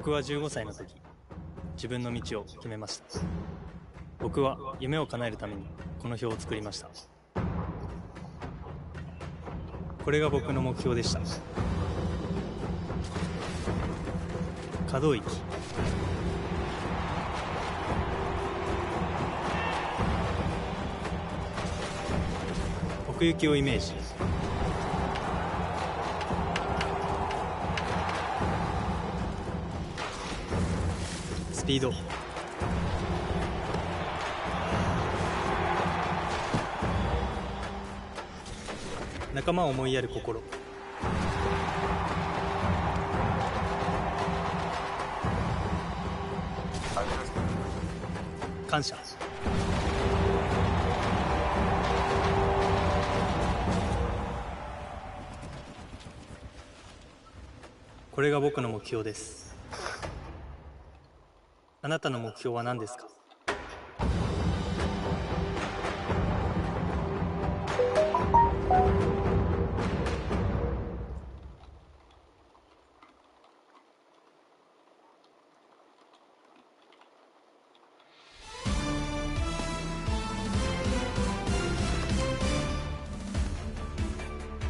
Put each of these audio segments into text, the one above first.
僕は15歳の時、自分の道を決めました。僕は夢を叶えるためにこの表を作りました。これが僕の目標でした。可動域、奥行きをイメージ、スピード、仲間を思いやる心、感謝、これが僕の目標です。あなたの目標は何ですか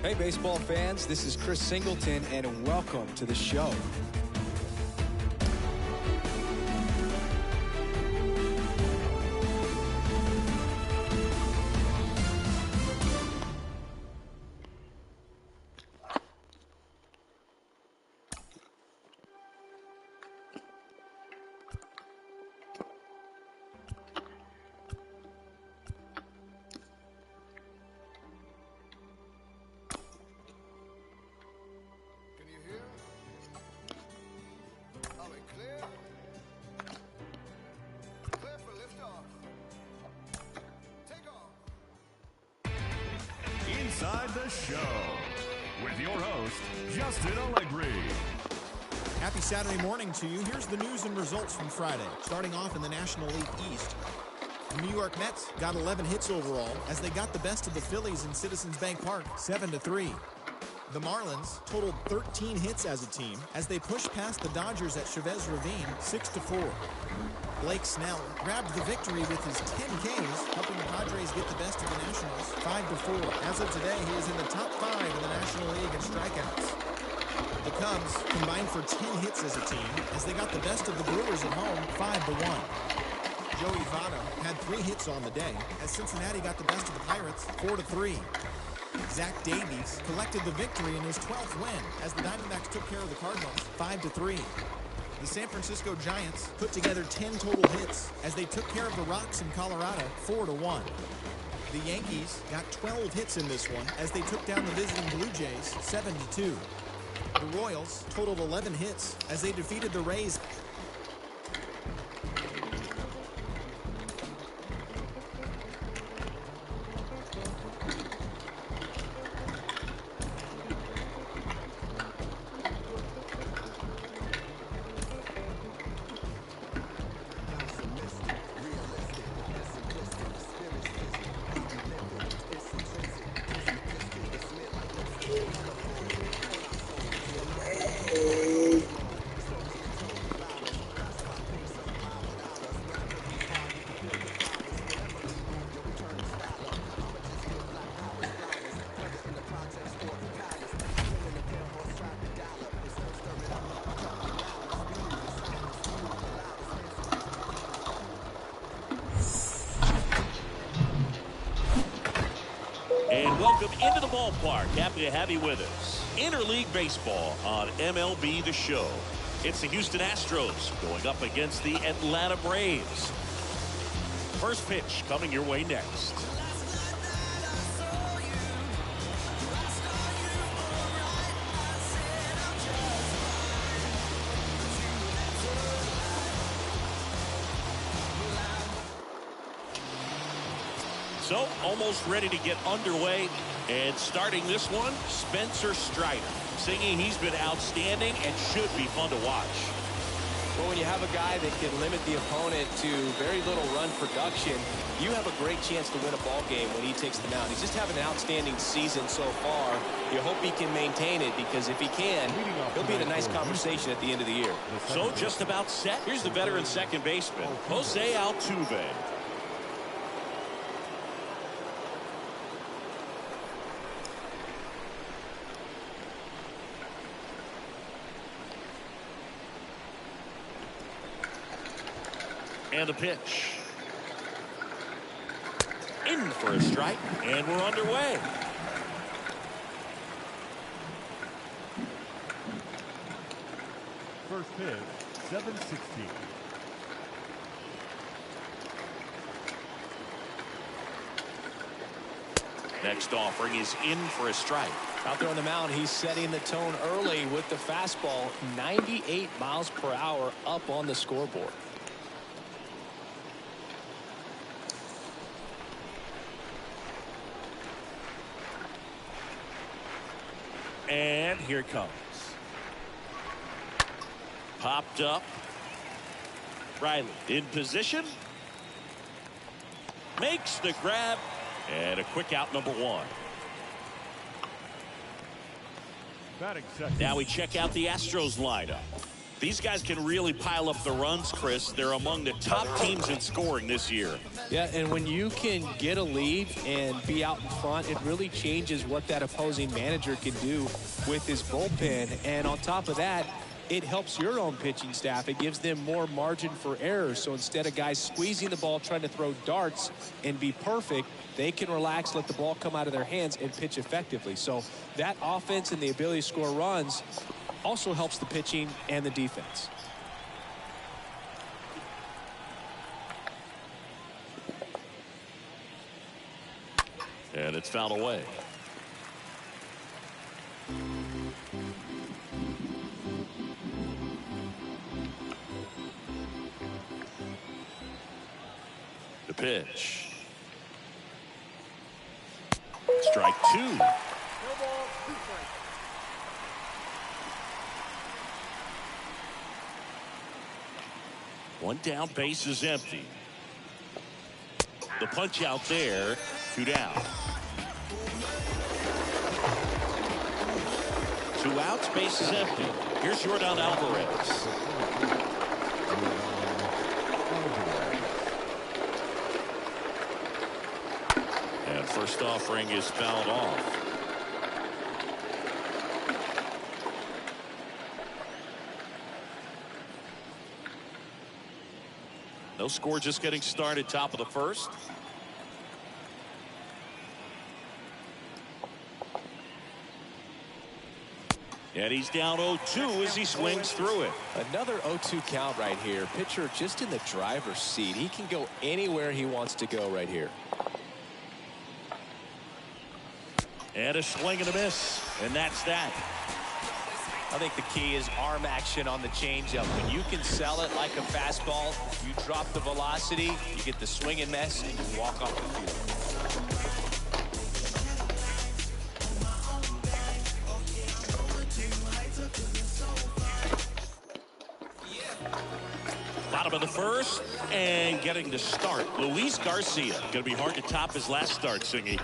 ？Hey, baseball fans, this is Chris Singleton, and welcome to the show. Inside the Show with your host, Justin Allegri. Happy Saturday morning to you. Here's the news and results from Friday. Starting off in the National League East, the New York Mets got 11 hits overall as they got the best of the Phillies in Citizens Bank Park, 7-3. The Marlins totaled 13 hits as a team as they pushed past the Dodgers at Chavez Ravine, 6-4. Blake Snell grabbed the victory with his 10 Ks, helping the Padres get the best of the Nationals, 5-4. As of today, he is in the top 5 in the National League in strikeouts. The Cubs combined for 10 hits as a team as they got the best of the Brewers at home, 5-1. Joey Votto had 3 hits on the day as Cincinnati got the best of the Pirates, 4-3. Zach Davies collected the victory in his 12th win as the Diamondbacks took care of the Cardinals, 5-3. The San Francisco Giants put together 10 total hits as they took care of the Rocks in Colorado, 4-1. The Yankees got 12 hits in this one as they took down the visiting Blue Jays, 7-2. The Royals totaled 11 hits as they defeated the Rays. And welcome into the ballpark. Happy to have you with us. Interleague Baseball on MLB The Show. It's the Houston Astros going up against the Atlanta Braves. First pitch coming your way next. So, almost ready to get underway. And starting this one, Spencer Strider. Singing he's been outstanding and should be fun to watch. Well, when you have a guy that can limit the opponent to very little run production, you have a great chance to win a ball game when he takes the mound. He's just having an outstanding season so far. You hope he can maintain it, because if he can, he'll be in a nice conversation at the end of the year. So just about set. Here's the veteran second baseman, Jose Altuve. And the pitch. In for a strike, and we're underway. First pitch, 7:16. Next offering is in for a strike. Out there on the mound, he's setting the tone early with the fastball. 98 miles per hour up on the scoreboard. And here it comes. Popped up. Riley in position. Makes the grab. And a quick out, number one. Batting second. Now we check out the Astros lineup. These guys can really pile up the runs, Chris. They're among the top teams in scoring this year. Yeah, and when you can get a lead and be out in front, it really changes what that opposing manager can do with his bullpen. And on top of that, it helps your own pitching staff. It gives them more margin for error. So instead of guys squeezing the ball, trying to throw darts and be perfect, they can relax, let the ball come out of their hands, and pitch effectively. So that offense and the ability to score runs also helps the pitching and the defense. And it's fouled away. The pitch. Strike two. One down, base is empty. The punch out there, 2 down. 2 outs, base is empty. Here's Yordan Alvarez. And first offering is fouled off. No score, just getting started, top of the first. And he's down 0-2 as he swings through it. Another 0-2 count right here. Pitcher just in the driver's seat. He can go anywhere he wants to go right here. And a swing and a miss. And that's that. I think the key is arm action on the changeup. When you can sell it like a fastball, you drop the velocity, you get the swing and miss, and you walk off the field. Bottom of the first, and getting the start. Luis Garcia. Going to be hard to top his last start, Singy.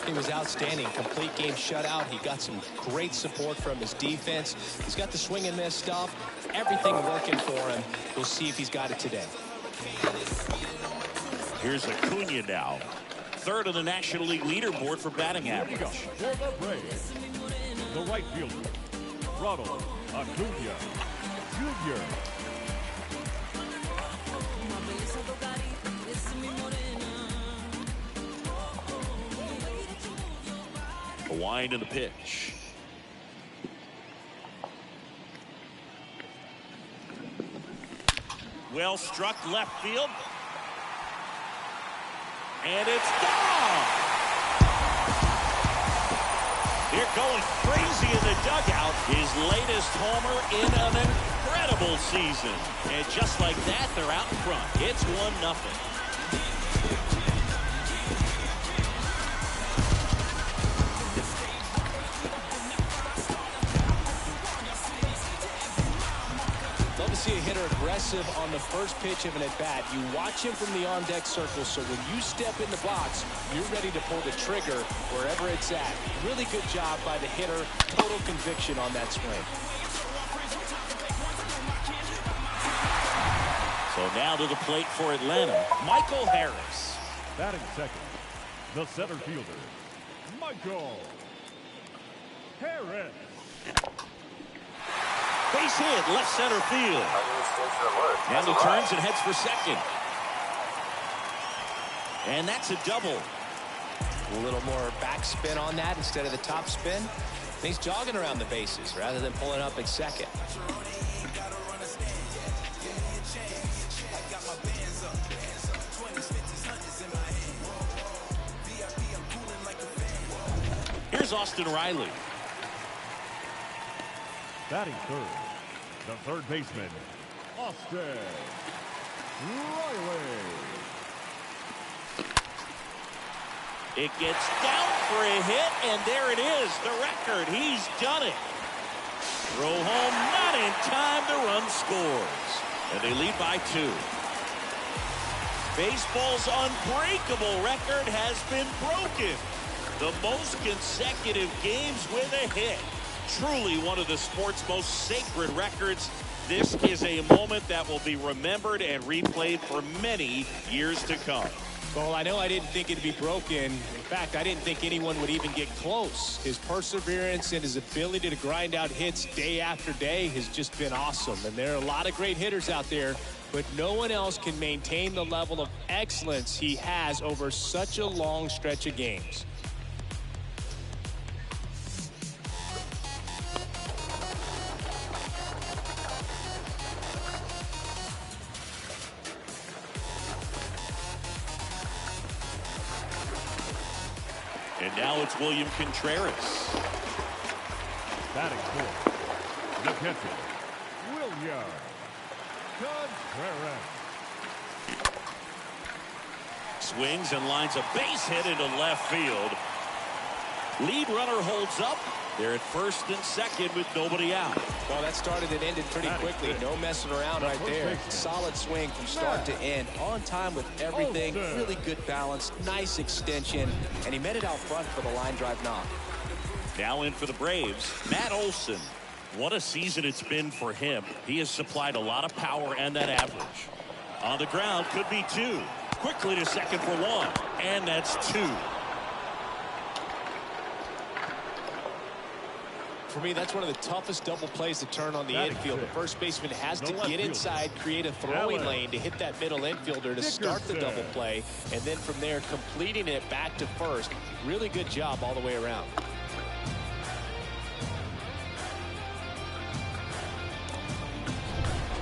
He was outstanding. Complete game shutout. He got some great support from his defense. He's got the swing and miss stuff. Everything working for him. We'll see if he's got it today. Here's Acuna now. Third on the National League leaderboard for batting average. For the Braves, the right fielder, Ronald Acuna Jr. A wind in the pitch. Well struck left field. And it's gone. They're going crazy in the dugout. His latest homer in an incredible season. And just like that, they're out in front. It's 1-0. see a hitter aggressive on the first pitch of an at-bat, you watch him from the on-deck circle, so when you step in the box, you're ready to pull the trigger wherever it's at. Really good job by the hitter. Total conviction on that swing. So now to the plate for Atlanta, Michael Harris. Batting second, the center fielder, Michael Harris. Base hit, left center field. Now he turns and heads for second. And that's a double. A little more backspin on that instead of the top spin. He's jogging around the bases rather than pulling up at second. Here's Austin Riley. Batting third, the third baseman, Austin Riley. It gets down for a hit, and there it is, the record. He's done it. Throw home, not in time, the run scores. And they lead by 2. Baseball's unbreakable record has been broken. The most consecutive games with a hit. Truly one of the sport's most sacred records. This is a moment that will be remembered and replayed for many years to come. Well, I know I didn't think it'd be broken. In fact, I didn't think anyone would even get close. His perseverance and his ability to grind out hits day after day has just been awesome. And there are a lot of great hitters out there, but no one else can maintain the level of excellence he has over such a long stretch of games. And now it's William Contreras. Batting fourth, the catcher, William Contreras. Swings and lines a base hit into left field. Lead runner holds up. They're at first and second with nobody out. Well, that started and ended pretty quickly. No messing around right there. Solid swing from start to end. On time with everything. Really good balance. Nice extension. And he met it out front for the line drive knock. Now in for the Braves, Matt Olson. What a season it's been for him. He has supplied a lot of power and that average. On the ground, could be 2. Quickly to second for 1. And that's 2. For me, that's one of the toughest double plays to turn on the infield. The first baseman has to get inside, create a throwing lane to hit that middle infielder to start the double play, and then from there completing it back to first. Really good job all the way around.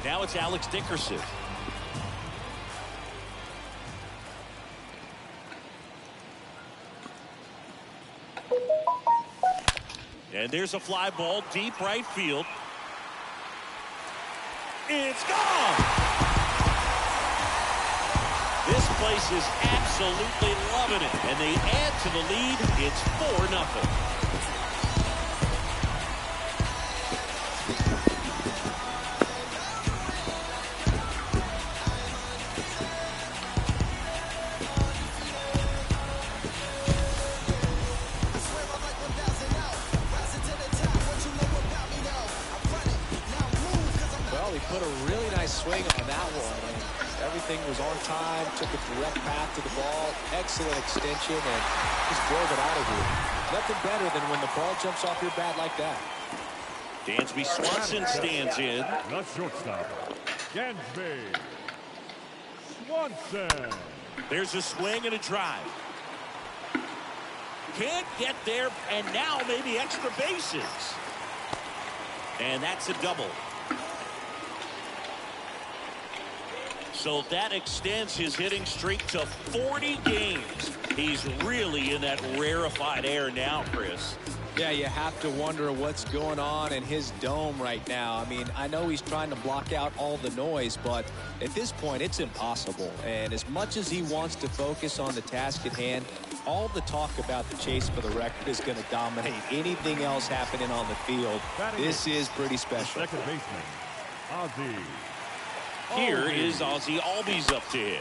Now it's Alex Dickerson. And there's a fly ball deep right field. It's gone! This place is absolutely loving it. And they add to the lead. It's 4-0. Put a really nice swing on that one. And everything was on time, took a direct path to the ball, excellent extension, and just drove it out of here. Nothing better than when the ball jumps off your bat like that. Dansby Swanson stands in. The shortstop, Dansby Swanson. There's a swing and a drive. Can't get there, and now maybe extra bases. And that's a double. So that extends his hitting streak to 40 games. He's really in that rarefied air now, Chris. Yeah, you have to wonder what's going on in his dome right now. I mean, I know he's trying to block out all the noise, but at this point, it's impossible. And as much as he wants to focus on the task at hand, all the talk about the chase for the record is going to dominate anything else happening on the field. This is pretty special. Second baseman, Ozzie Here is Ozzie Albies up to hit.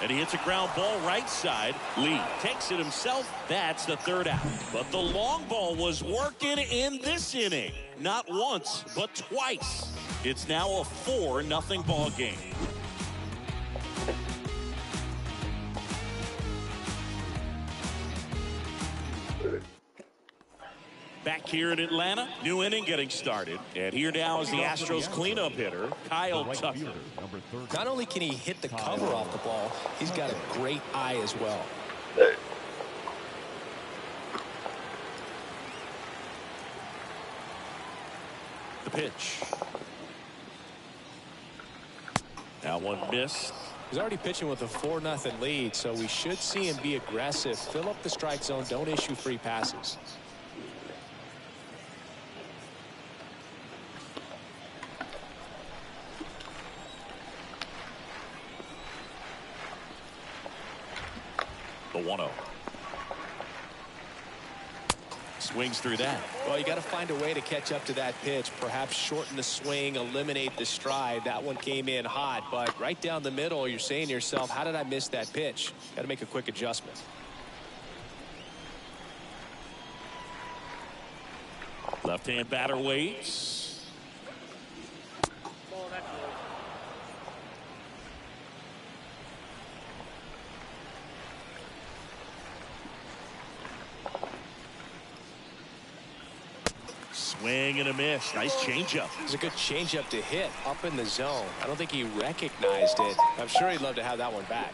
And he hits a ground ball right side. Lee takes it himself. That's the third out. But the long ball was working in this inning. Not once, but twice. It's now a 4-0 ball game. Back here in Atlanta, new inning getting started. And here now is the Astros cleanup hitter, Kyle Tucker. Not only can he hit the cover off the ball, he's got a great eye as well. The pitch. Now one missed. He's already pitching with a 4-0 lead, so we should see him be aggressive, fill up the strike zone, don't issue free passes. The 1-0. Swings through that. Well, you got to find a way to catch up to that pitch, perhaps shorten the swing, eliminate the stride. That one came in hot, but right down the middle, you're saying to yourself, how did I miss that pitch? Got to make a quick adjustment. Left-hand batter waits. Swing and a miss. Nice changeup. It was a good changeup to hit up in the zone. I don't think he recognized it. I'm sure he'd love to have that one back.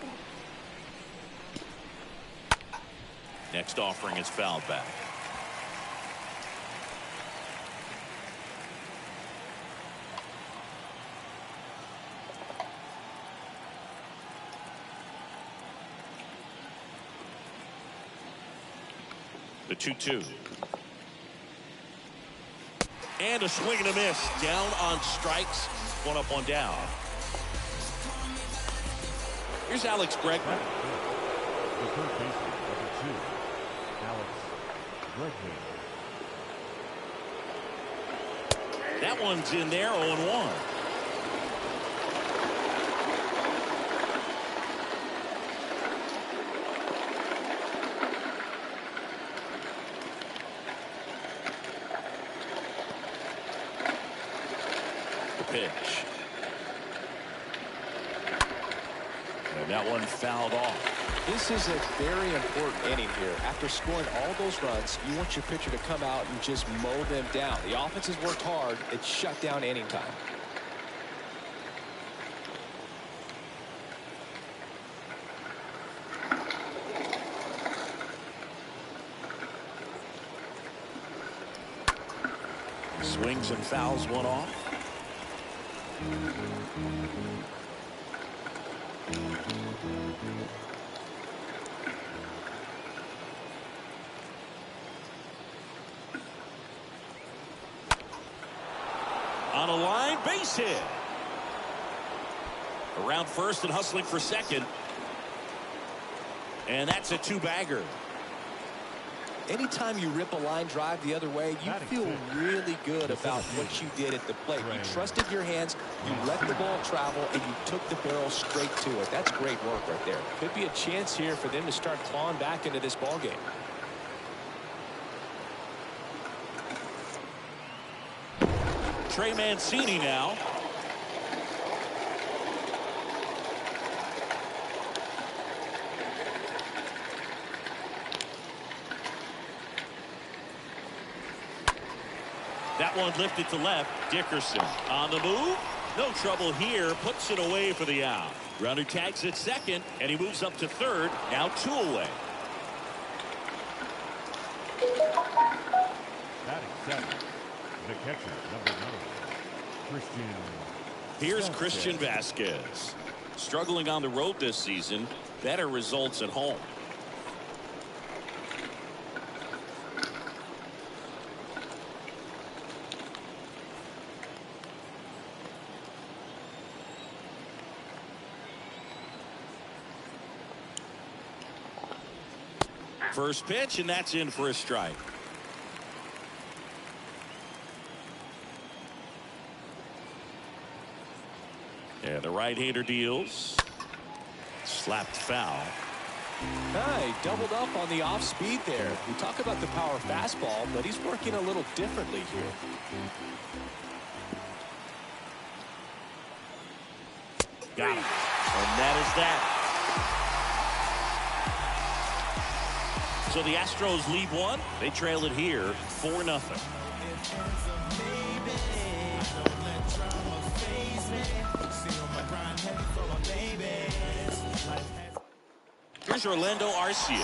Next offering is fouled back. The 2-2. And a swing and a miss. Down on strikes. One up, one down. Here's Alex Bregman. The third baseman, number 2, Alex Bregman. That one's in there, 0-1. Pitch. And that one fouled off. This is a very important inning here. After scoring all those runs, you want your pitcher to come out and just mow them down. The offense has worked hard. It's shut down inning time. Swings and fouls one off. On a line, base hit. Around first and hustling for second. And that's a two-bagger. Anytime you rip a line drive the other way, you feel really good about what you did at the plate. You trusted your hands, you let the ball travel, and you took the barrel straight to it. That's great work right there. Could be a chance here for them to start clawing back into this ball game. Trey Mancini now. That one lifted to left. Dickerson on the move. No trouble here. Puts it away for the out. Runner tags at second, and he moves up to third. Now two away. Batting seventh, the catcher, number 9, Christian. Here's Christian Vasquez. Struggling on the road this season. Better results at home. First pitch, and that's in for a strike. And the right-hander deals. Slapped foul. He doubled up on the off speed there. We talk about the power fastball, but he's working a little differently here. Got him. And that is that. So the Astros lead one. They trail it here 4-0. Here's Orlando Arcia,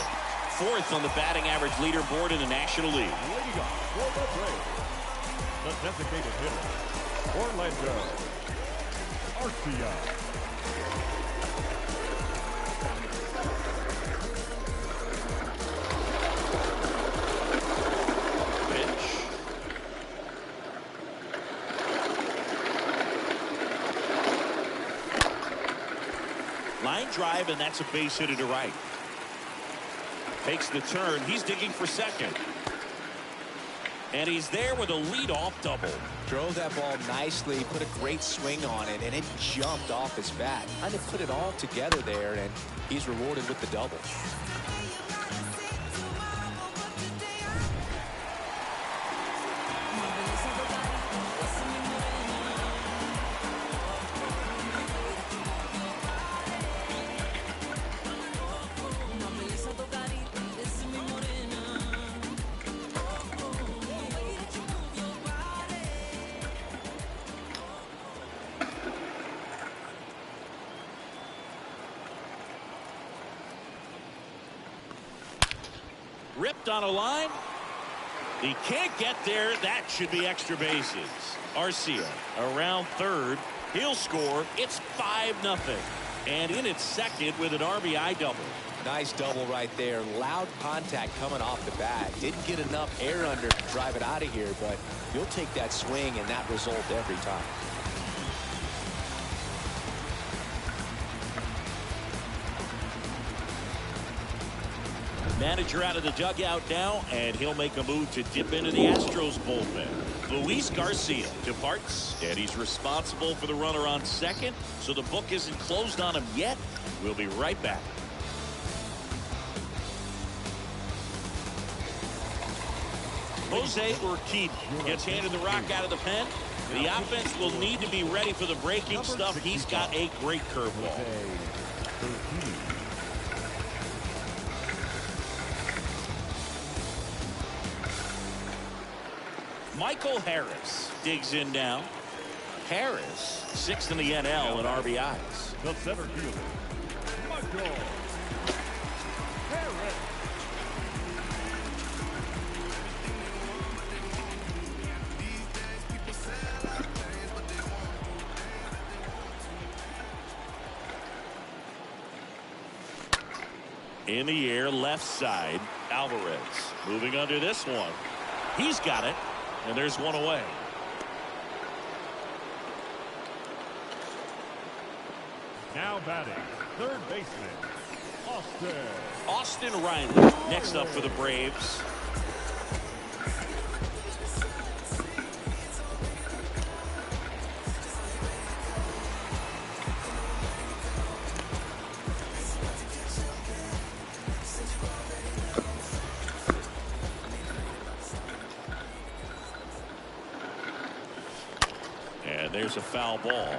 4th on the batting average leaderboard in the National League. Leading off for the Braves, the designated hitter, Orlando Arcia. Line drive, and that's a base hit to right. Takes the turn. He's digging for second. And he's there with a leadoff double. Drove that ball nicely, put a great swing on it, and it jumped off his bat. Kind of put it all together there, and he's rewarded with the double. Ripped on a line. He can't get there. That should be extra bases. Arcia around third. He'll score. It's 5-0. And in its second with an RBI double. Nice double right there. Loud contact coming off the bat. Didn't get enough air under to drive it out of here, but you'll take that swing and that result every time. Manager out of the dugout now, and he'll make a move to dip into the Astros bullpen. Luis Garcia departs, and he's responsible for the runner on second, so the book isn't closed on him yet. We'll be right back. Jose Urquidy gets handed the rock out of the pen. The offense will need to be ready for the breaking stuff. He's got a great curveball. Michael Harris digs in now. Harris, 6th in the NL in RBIs. The center fielder, Michael Harris. In the air, left side, Alvarez moving under this one. He's got it, and there's one away. Now batting, third baseman, Austin Riley next up for the Braves. And there's a foul ball.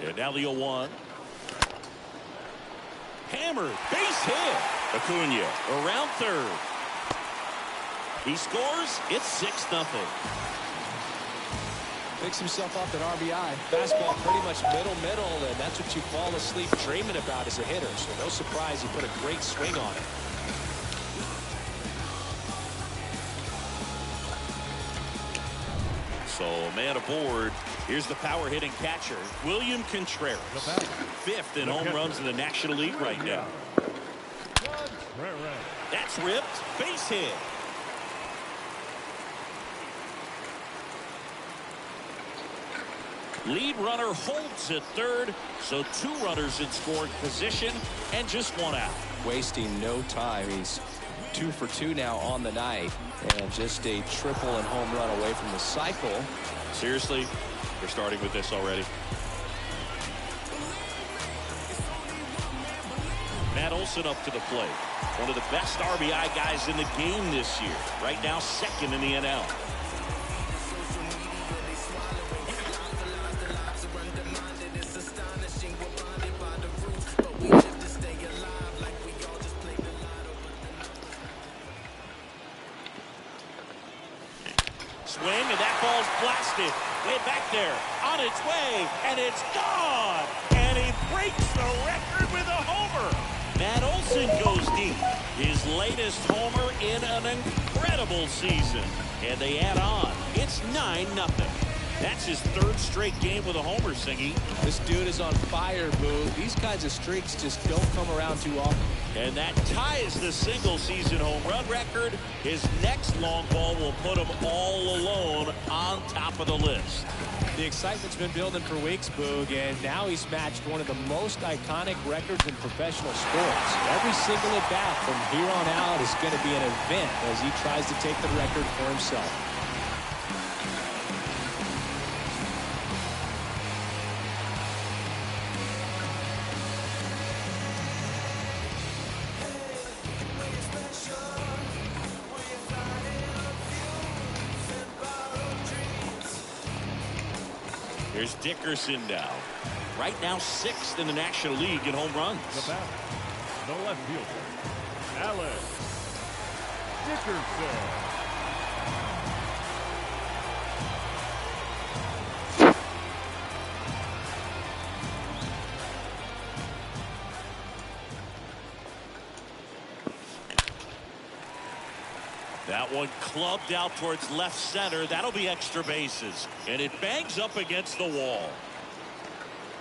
And now the 0-1. Hammered, base hit. Acuna around third. He scores. It's 6-0. Picks himself up at RBI. Fastball pretty much middle, and that's what you fall asleep dreaming about as a hitter. So no surprise he put a great swing on it. So a man aboard. Here's the power hitting catcher, William Contreras. 5th in home runs in the National League right now. That's ripped. Base hit. Lead runner holds at third, so 2 runners in scoring position and just 1 out. wasting no time. He's 2 for 2 now on the night, and just a triple and home run away from the cycle. Seriously, we're starting with this already. Matt Olson up to the plate. One of the best RBI guys in the game this year. Right now, second in the NL. Swing, and that ball's blasted. Way back there, on its way, and it's gone. And he breaks the record with a homer. Matt Olson goes deep. His latest homer in an incredible season. And they add on. It's 9-0. That's his third straight game with a homer, Singy. This dude is on fire, Boo. These kinds of streaks just don't come around too often. And that ties the single-season home run record. His next long ball will put him all alone on top of the list. The excitement's been building for weeks, Boog, and now he's matched one of the most iconic records in professional sports. Every single at-bat from here on out is going to be an event as he tries to take the record for himself. Here's Dickerson now. Right now, 6th in the National League in home runs. The batter, the left fielder, Alex Dickerson. That one clubbed out towards left center. That'll be extra bases. And it bangs up against the wall.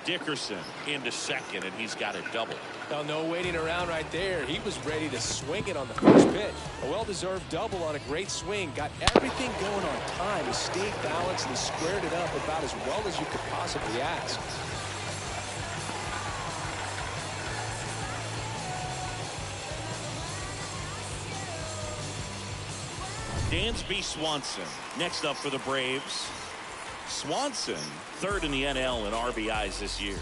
Dickerson into second, and he's got a double. Well, no waiting around right there. He was ready to swing it on the first pitch. A well-deserved double on a great swing. Got everything going on time. He stayed balanced and squared it up about as well as you could possibly ask. Dansby Swanson next up for the Braves. Swanson, 3rd in the NL in RBIs this year.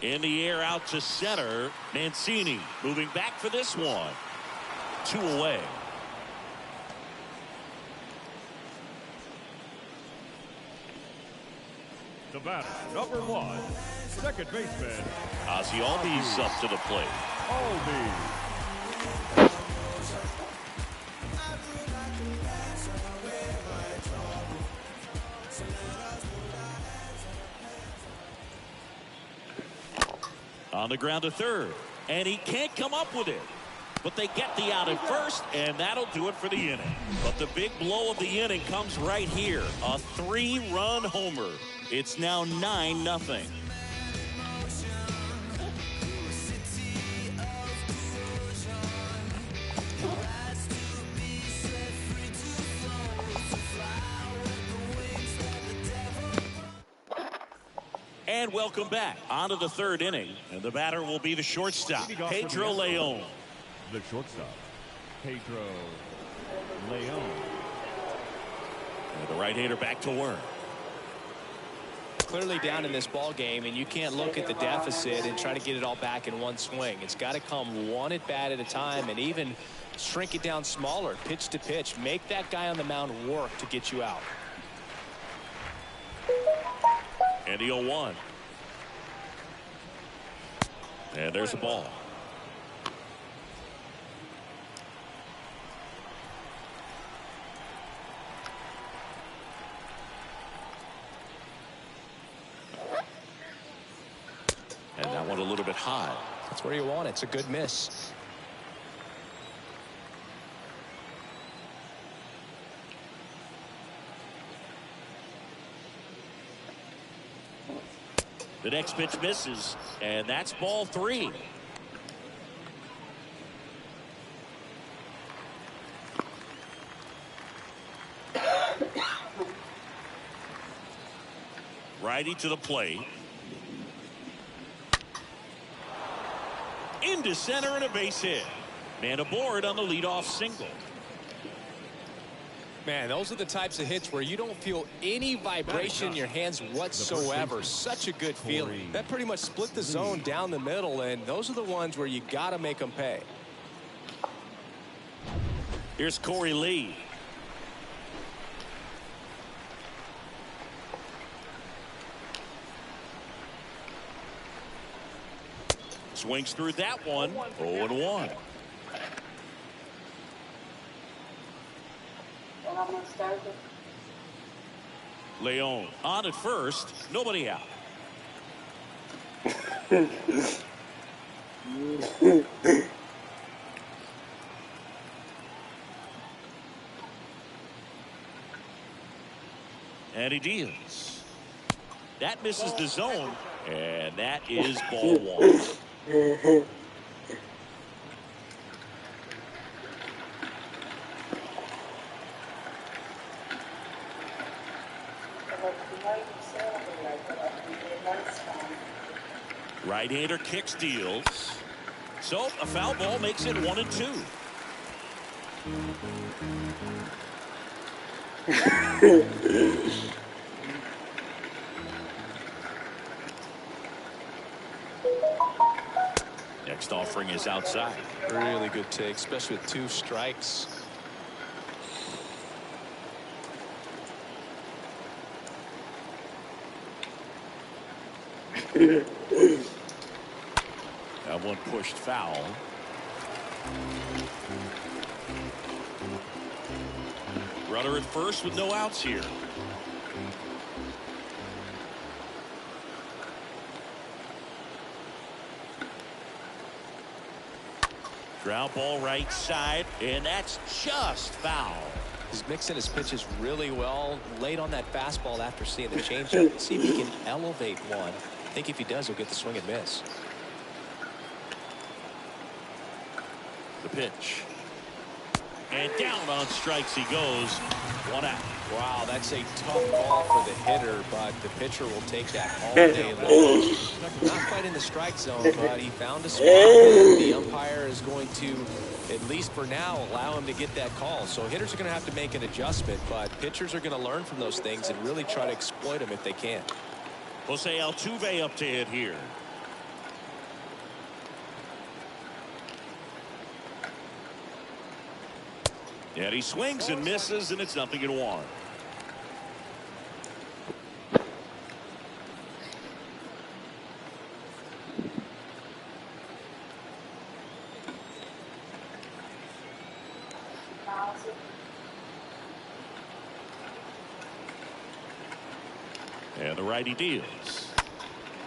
In the air out to center. Mancini moving back for this one. 2 away. The batter, number 1, second baseman, Ozzie Albies up to the plate. Albies. On the ground to third, and he can't come up with it. But they get the out at first, and that'll do it for the inning. But the big blow of the inning comes right here. A 3-run homer. It's now 9-0. And welcome back. On to the 3rd inning. And the batter will be the shortstop, Pedro Leon. The shortstop, Pedro Leon. And the right-hander back to work. Clearly down in this ball game, and you can't look at the deficit and try to get it all back in one swing. It's got to come one at bat at a time, and even shrink it down smaller, pitch to pitch. Make that guy on the mound work to get you out. And the 0-1. And there's a ball. And that one a little bit high. That's where you want it. It's a good miss. The next pitch misses, and that's ball 3. righty to the plate. Into center and a base hit. Man aboard on the leadoff single. Man, those are the types of hits where you don't feel any vibration in your hands whatsoever. Such a good feeling. That pretty much split the zone down the middle, and those are the ones where you got to make them pay. Here's Corey Lee. Swings through that one. 0-1. Leon on at first. Nobody out. And he deals. That misses the zone. And that is ball one. Right-hander kicks, deals. So a foul ball makes it 1-2. Next offering is outside. Really good take, especially with 2 strikes. That one pushed foul. Runner at first with no outs here. Ground ball right side, and that's just foul. He's mixing his pitches really well. Late on that fastball after seeing the changeup. Let's see if he can elevate one. I think if he does, he'll get the swing and miss. The pitch. And down on strikes he goes. 1 out. Wow, that's a tough call for the hitter, but the pitcher will take that all day long. Not quite in the strike zone, but he found a spot. The umpire is going to, at least for now, allow him to get that call. So hitters are going to have to make an adjustment, but pitchers are going to learn from those things and really try to exploit them if they can. Jose Altuve up to hit here. And he swings and misses, and it's 0-1. And the righty deals.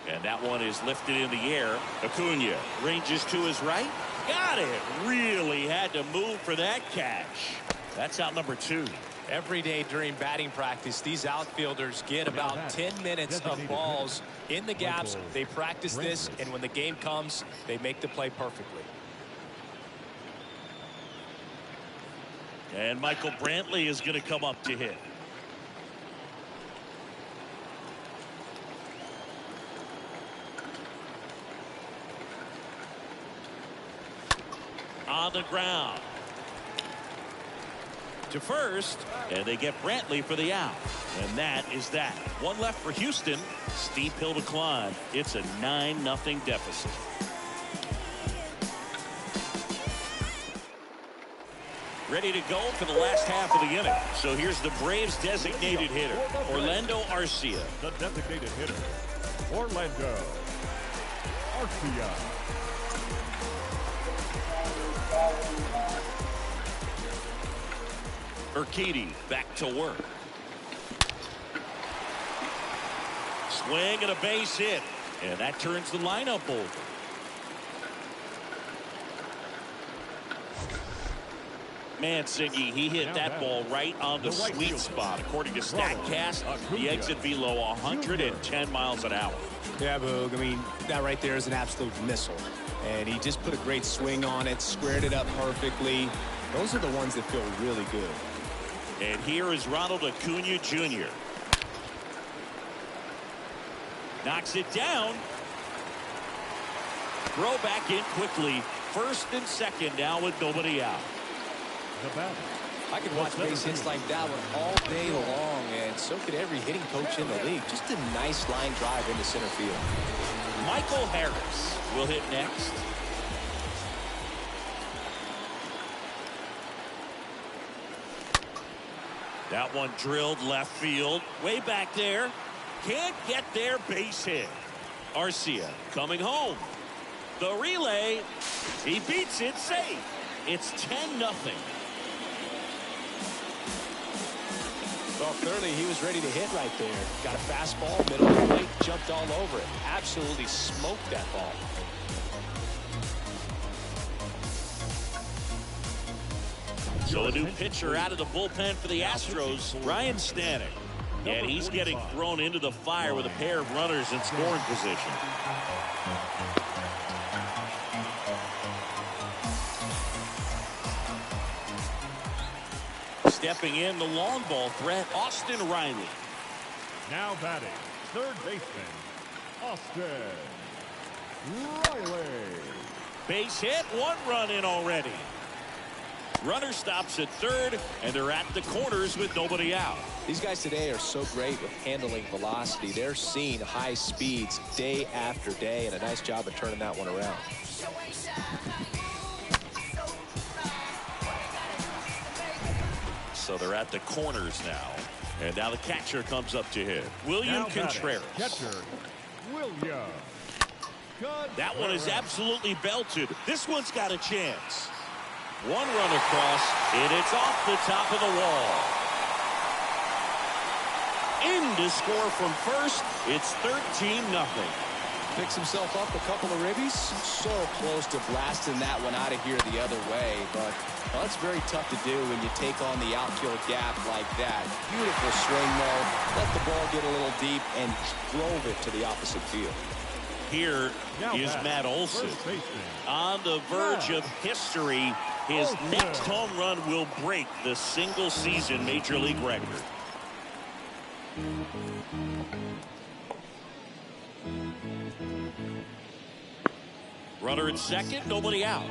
And that one is lifted in the air. Acuna ranges to his right. Got it. Really had to move for that catch. That's out number 2. Every day during batting practice, these outfielders get about 10 minutes of balls in the gaps. They practice this, and when the game comes, they make the play perfectly. And Michael Brantley is going to come up to hit. On the ground. To first, and they get Brantley for the out. And that is that. One left for Houston. Steep hill to climb. It's a 9-0 deficit. Ready to go for the last half of the inning. So here's the Braves designated hitter, Orlando Arcia. The designated hitter, Orlando Arcia. Urquidy back to work. Swing and a base hit. And that turns the lineup over. Mancini, he hit that ball right on the sweet spot. According to StatCast, the exit velo 110 miles an hour. Yeah, Boog. I mean, that right there is an absolute missile. And he just put a great swing on it, squared it up perfectly. Those are the ones that feel really good. And here is Ronald Acuna Jr. Knocks it down. Throw back in quickly. First and second now with nobody out. I could watch base hits like that one all day long, and so could every hitting coach in the league. Just a nice line drive into center field. Michael Harris will hit next. That one drilled left field. Way back there. Can't get there. Base hit. Arcia coming home. The relay. He beats it safe. It's 10-0. Well, clearly he was ready to hit right there. Got a fastball, middle of the plate, jumped all over it. Absolutely smoked that ball. So a new pitcher out of the bullpen for the Astros, Ryan Stanek. And he's getting thrown into the fire with a pair of runners in scoring position. Stepping in, the long ball threat, Austin Riley. Now batting, third baseman, Austin Riley. Base hit, 1 run in already. Runner stops at third, and they're at the corners with nobody out. These guys today are so great with handling velocity. They're seeing high speeds day after day, and a nice job of turning that one around. So they're at the corners now. And now the catcher comes up to hit. William Contreras. Catcher, William. That one is absolutely belted. This one's got a chance. 1 run across, and it's off the top of the wall. In to score from first. It's 13-0. Picks himself up a couple of ribbies. So close to blasting that one out of here the other way, but well, it's very tough to do when you take on the outfield gap like that. Beautiful swing though. Let the ball get a little deep and drove it to the opposite field. Here is Matt Olson on the verge of history. His next home run will break the single-season Major League record. Runner at second, nobody out.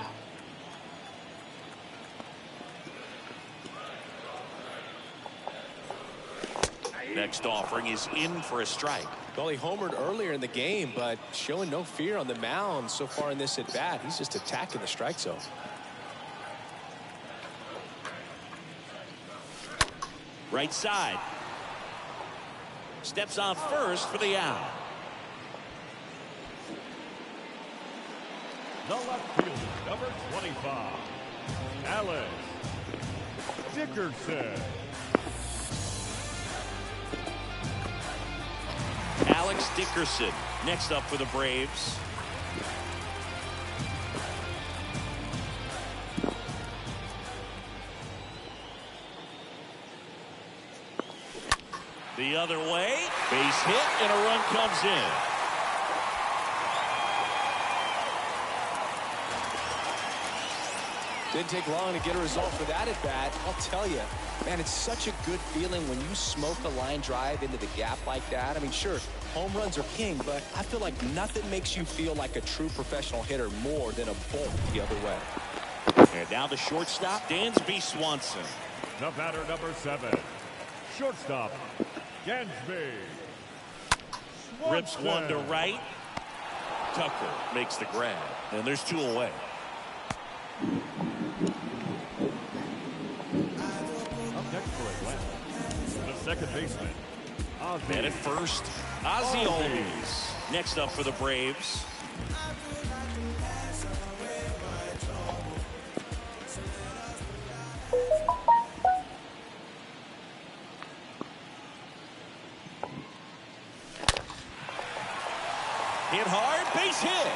Next offering is in for a strike. Well, he homered earlier in the game, but showing no fear on the mound so far in this at-bat. He's just attacking the strike zone. Right side. Steps on first for the out. The left fielder, number 25, Alex Dickerson. Alex Dickerson next up for the Braves. The other way, base hit, and a run comes in. Didn't take long to get a result for that at bat. I'll tell you, man, it's such a good feeling when you smoke a line drive into the gap like that. I mean, sure, home runs are king, but I feel like nothing makes you feel like a true professional hitter more than a bolt the other way. And now the shortstop, Dansby Swanson. The batter, number 7, shortstop, Dansby Swanson. Rips one to right. Tucker makes the grab, and there's 2 away. Up next for Atlanta, the second baseman, Ozzie. And at first, Ozzie Albies. Next up for the Braves. Hit hard, base hit.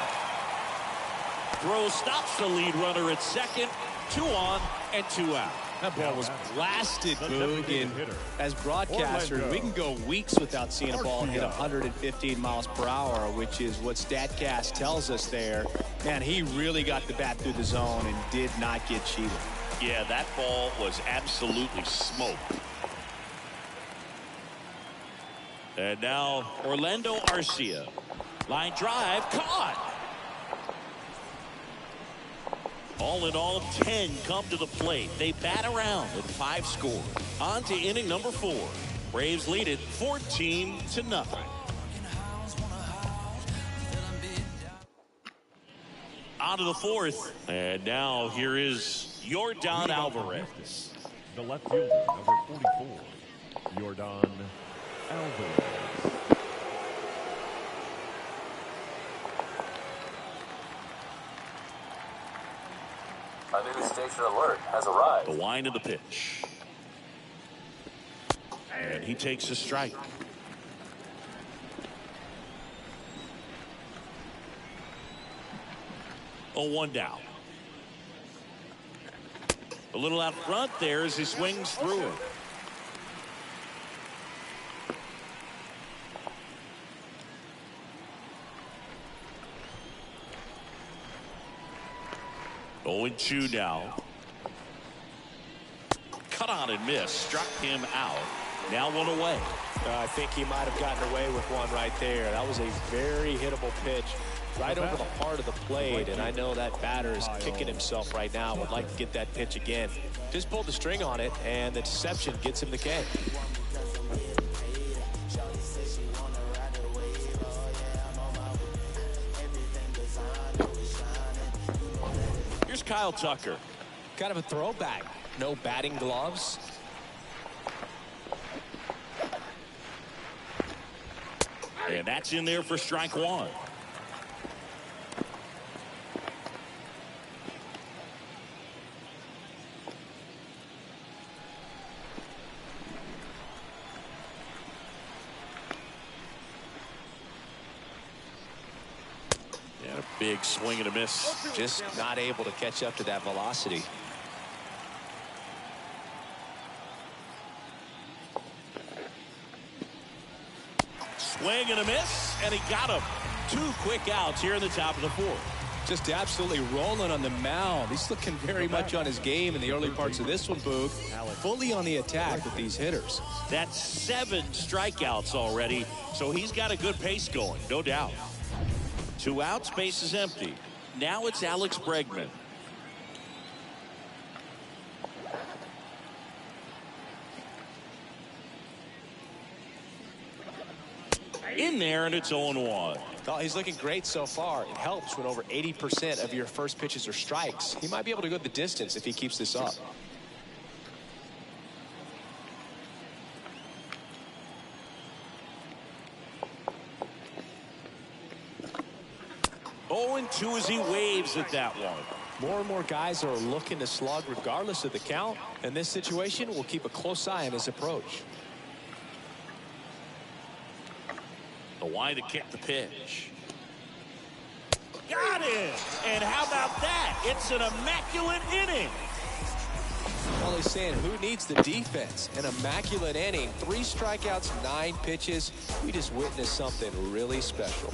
Throw stops the lead runner at second. 2 on and 2 out. That ball was blasted, Boog, and as broadcasters, we can go weeks without seeing a ball hit 115 miles per hour, which is what StatCast tells us there. Man, he really got the bat through the zone and did not get cheated. Yeah, that ball was absolutely smoked. And now Orlando Arcia. Line drive, caught. All in all, 10 come to the plate. They bat around with 5 scored. On to inning number 4. Braves lead it 14-0. On to the 4th. And now here is Yordan Alvarez. The left fielder, number 44, Yordan Alvarez. A new station alert has arrived. The wind of the pitch. And he takes a strike. Oh, 1 down. A little out front there as he swings through it. Oh, 2 now. Cut on and miss. Struck him out. Now 1 away. I think he might have gotten away with one right there. That was a very hittable pitch right over the heart of the plate, and I know that batter is kicking himself right now. Would like to get that pitch again. Just pulled the string on it, and the deception gets him the K. Here's Kyle Tucker. Kind of a throwback. No batting gloves. And that's in there for strike 1. And a big swing and a miss. Just not able to catch up to that velocity. Swing and a miss, and he got him. 2 quick outs here in the top of the 4th. Just absolutely rolling on the mound. He's looking very much on his game in the early parts of this one, Boog. Fully on the attack with these hitters. That's 7 strikeouts already, so he's got a good pace going, no doubt. 2 outs, base is empty. Now it's Alex Bregman. In there, and it's 0-1. Oh, he's looking great so far. It helps when over 80% of your first pitches are strikes. He might be able to go the distance if he keeps this up. Oh, 0-2 as he waves at that one. More and more guys are looking to slug regardless of the count. In this situation, we'll keep a close eye on his approach. The wind to kick the pitch. Got it! And how about that? It's an immaculate inning. Well, he's saying who needs the defense? An immaculate inning. 3 strikeouts, 9 pitches. We just witnessed something really special.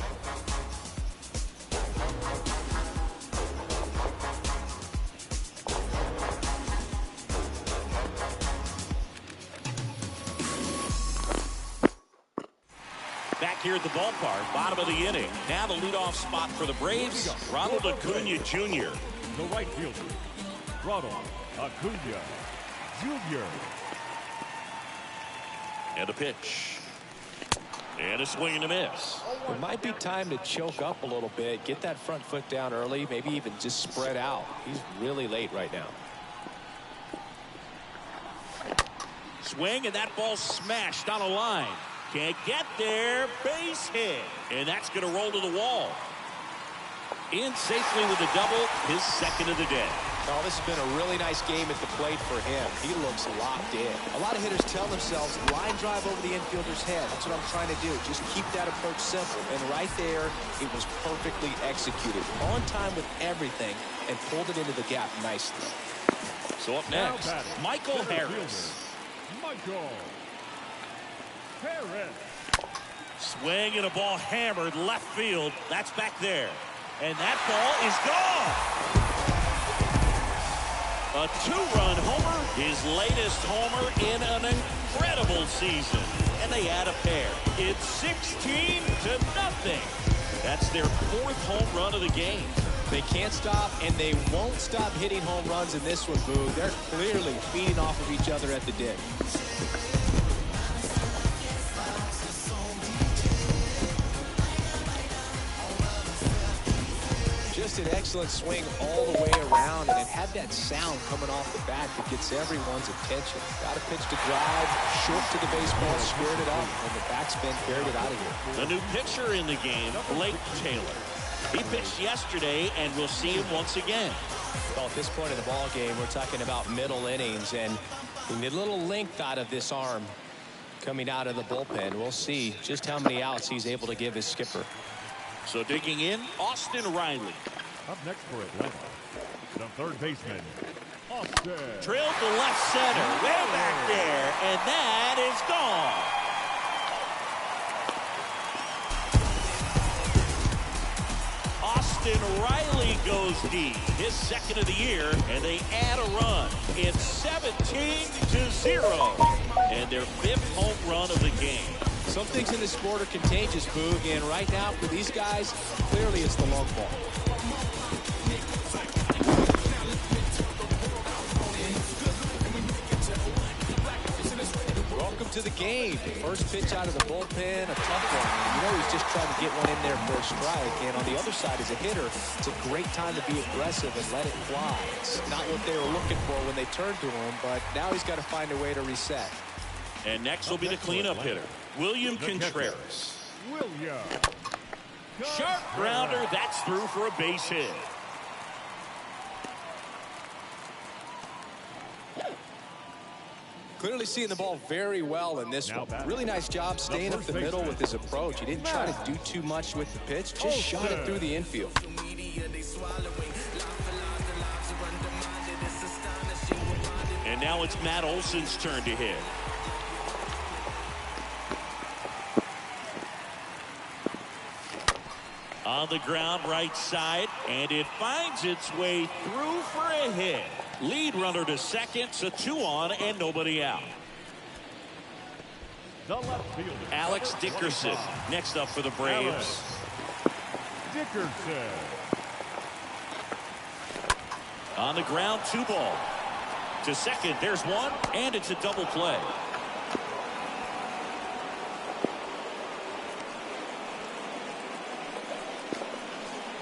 Back here at the ballpark, bottom of the inning. Now the leadoff spot for the Braves, Ronald Acuna Jr. The right fielder, Ronald Acuna Jr. And a pitch. And a swing and a miss. It might be time to choke up a little bit, get that front foot down early, maybe even just spread out. He's really late right now. Swing, and that ball smashed on a line. Can't get there. Base hit. And that's going to roll to the wall. In safely with a double, his second of the day. Oh, this has been a really nice game at the plate for him. He looks locked in. A lot of hitters tell themselves, line drive over the infielder's head. That's what I'm trying to do. Just keep that approach simple. And right there, it was perfectly executed. On time with everything and pulled it into the gap nicely. So up next, Michael Harris. Michael Harris. Swing and a ball hammered left field. That's back there. And that ball is gone. A 2-run homer. His latest homer in an incredible season. And and they add a pair. It's 16-0. That's their 4th home run of the game. They can't stop, and they won't stop hitting home runs in this one, Boog. They're clearly feeding off of each other at the dick. Just an excellent swing all the way around, and it had that sound coming off the bat that gets everyone's attention. Got a pitch to drive, short to the baseball, squared it up, and the backspin carried it out of here. The new pitcher in the game, Blake Taylor. He pitched yesterday, and we'll see him once again. Well, at this point in the ball game, we're talking about middle innings, and we need a little length out of this arm coming out of the bullpen. We'll see just how many outs he's able to give his skipper. So digging in, Austin Riley. Up next for Atlanta, the third baseman, Austin. Drilled to left center, way back there, and that is gone. Austin Riley goes deep, his 2nd of the year, and they add a run. It's 17-0, and their 5th home run of the game. Some things in this sport are contagious, Boog, and right now for these guys, clearly it's the long ball. Welcome to the game. First pitch out of the bullpen, a tough one. You know he's just trying to get one in there for a strike, and on the other side as a hitter, it's a great time to be aggressive and let it fly. It's not what they were looking for when they turned to him, but now he's got to find a way to reset. And next will be the cleanup hitter, William Contreras. Sharp grounder, that's through for a base hit. Clearly seeing the ball very well in this one. Really nice job staying up the middle with his approach. He didn't try to do too much with the pitch, just shot it through the infield. And now it's Matt Olson's turn to hit. On the ground, right side, and it finds its way through for a hit. Lead runner to second, so 2 on and nobody out. The left fielder, Alex Dickerson next up for the Braves. Dickerson. On the ground, 2 ball. To second, there's 1, and it's a double play.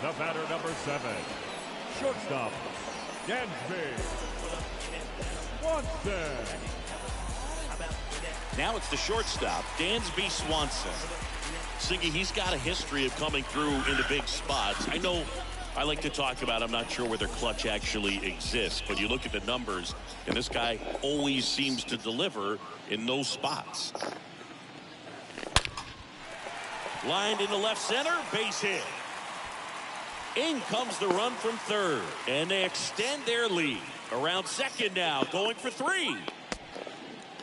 The batter, number 7, shortstop, Dansby Swanson. Now it's the shortstop, Dansby Swanson. Siggy, he's got a history of coming through into big spots. I know I like to talk about, I'm not sure whether clutch actually exists, but you look at the numbers, and this guy always seems to deliver in those spots. Lined into left center, base hit. In comes the run from third, and they extend their lead. Around second now, going for 3.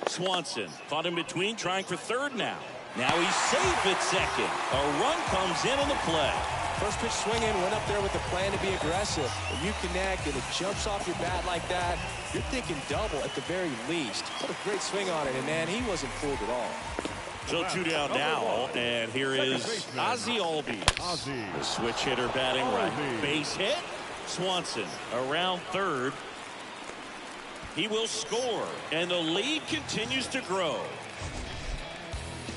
Swanson caught in between, trying for third now. Now he's safe at second. A run comes in on the play. First pitch swinging, went up there with a plan to be aggressive. When you connect and it jumps off your bat like that, you're thinking double at the very least. What a great swing on it, and man, he wasn't fooled at all. So 2 down now, and here is Ozzie Albies. The switch hitter batting right. Base hit. Swanson around third. He will score, and the lead continues to grow.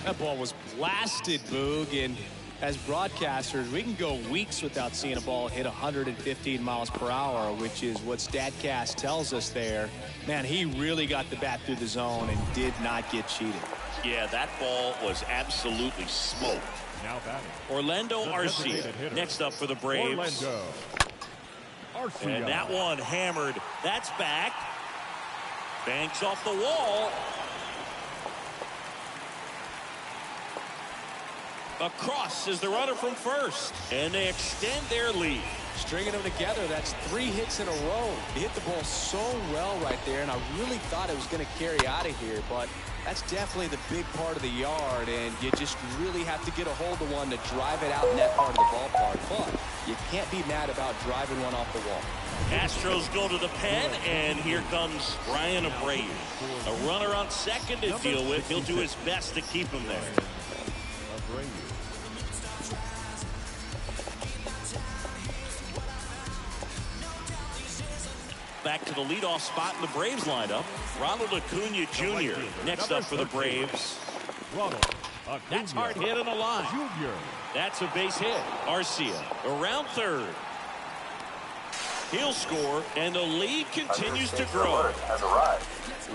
That ball was blasted, Boog, and as broadcasters, we can go weeks without seeing a ball hit 115 miles per hour, which is what StatCast tells us there. Man, he really got the bat through the zone and did not get cheated. Yeah, that ball was absolutely smoked. Now batting, Orlando Arcia next up for the Braves. Orlando Arcia. And that one hammered. That's back. Banks off the wall. Across is the runner from first, and they extend their lead. Stringing them together, that's 3 hits in a row. He hit the ball so well right there, and I really thought it was going to carry out of here, but that's definitely the big part of the yard, and you just really have to get a hold of one to drive it out in that part of the ballpark. But you can't be mad about driving one off the wall. Astros go to the pen, and here comes Ryan Abreu. A runner on second to deal with. He'll do his best to keep him there. Back to the leadoff spot in the Braves lineup. Ronald Acuna Jr. next up for the Braves. That's hard hit on the line. That's a base hit. Arcia around third. He'll score, and the lead continues to grow.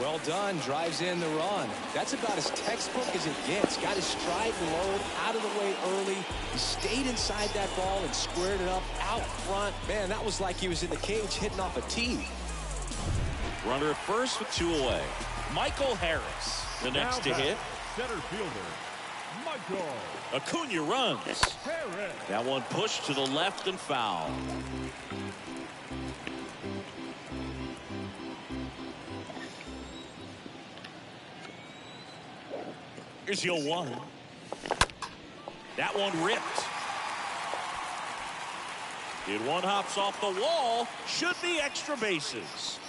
Well done. Drives in the run. That's about as textbook as it gets. Got his stride low, out of the way early. He stayed inside that ball and squared it up out front. Man, that was like he was in the cage hitting off a tee. Runner at first with 2 away. Michael Harris, the next to hit. Center fielder, Michael. Acuna runs. That one pushed to the left and foul. Here's your 1. That one ripped. It one hops off the wall. Should be extra bases.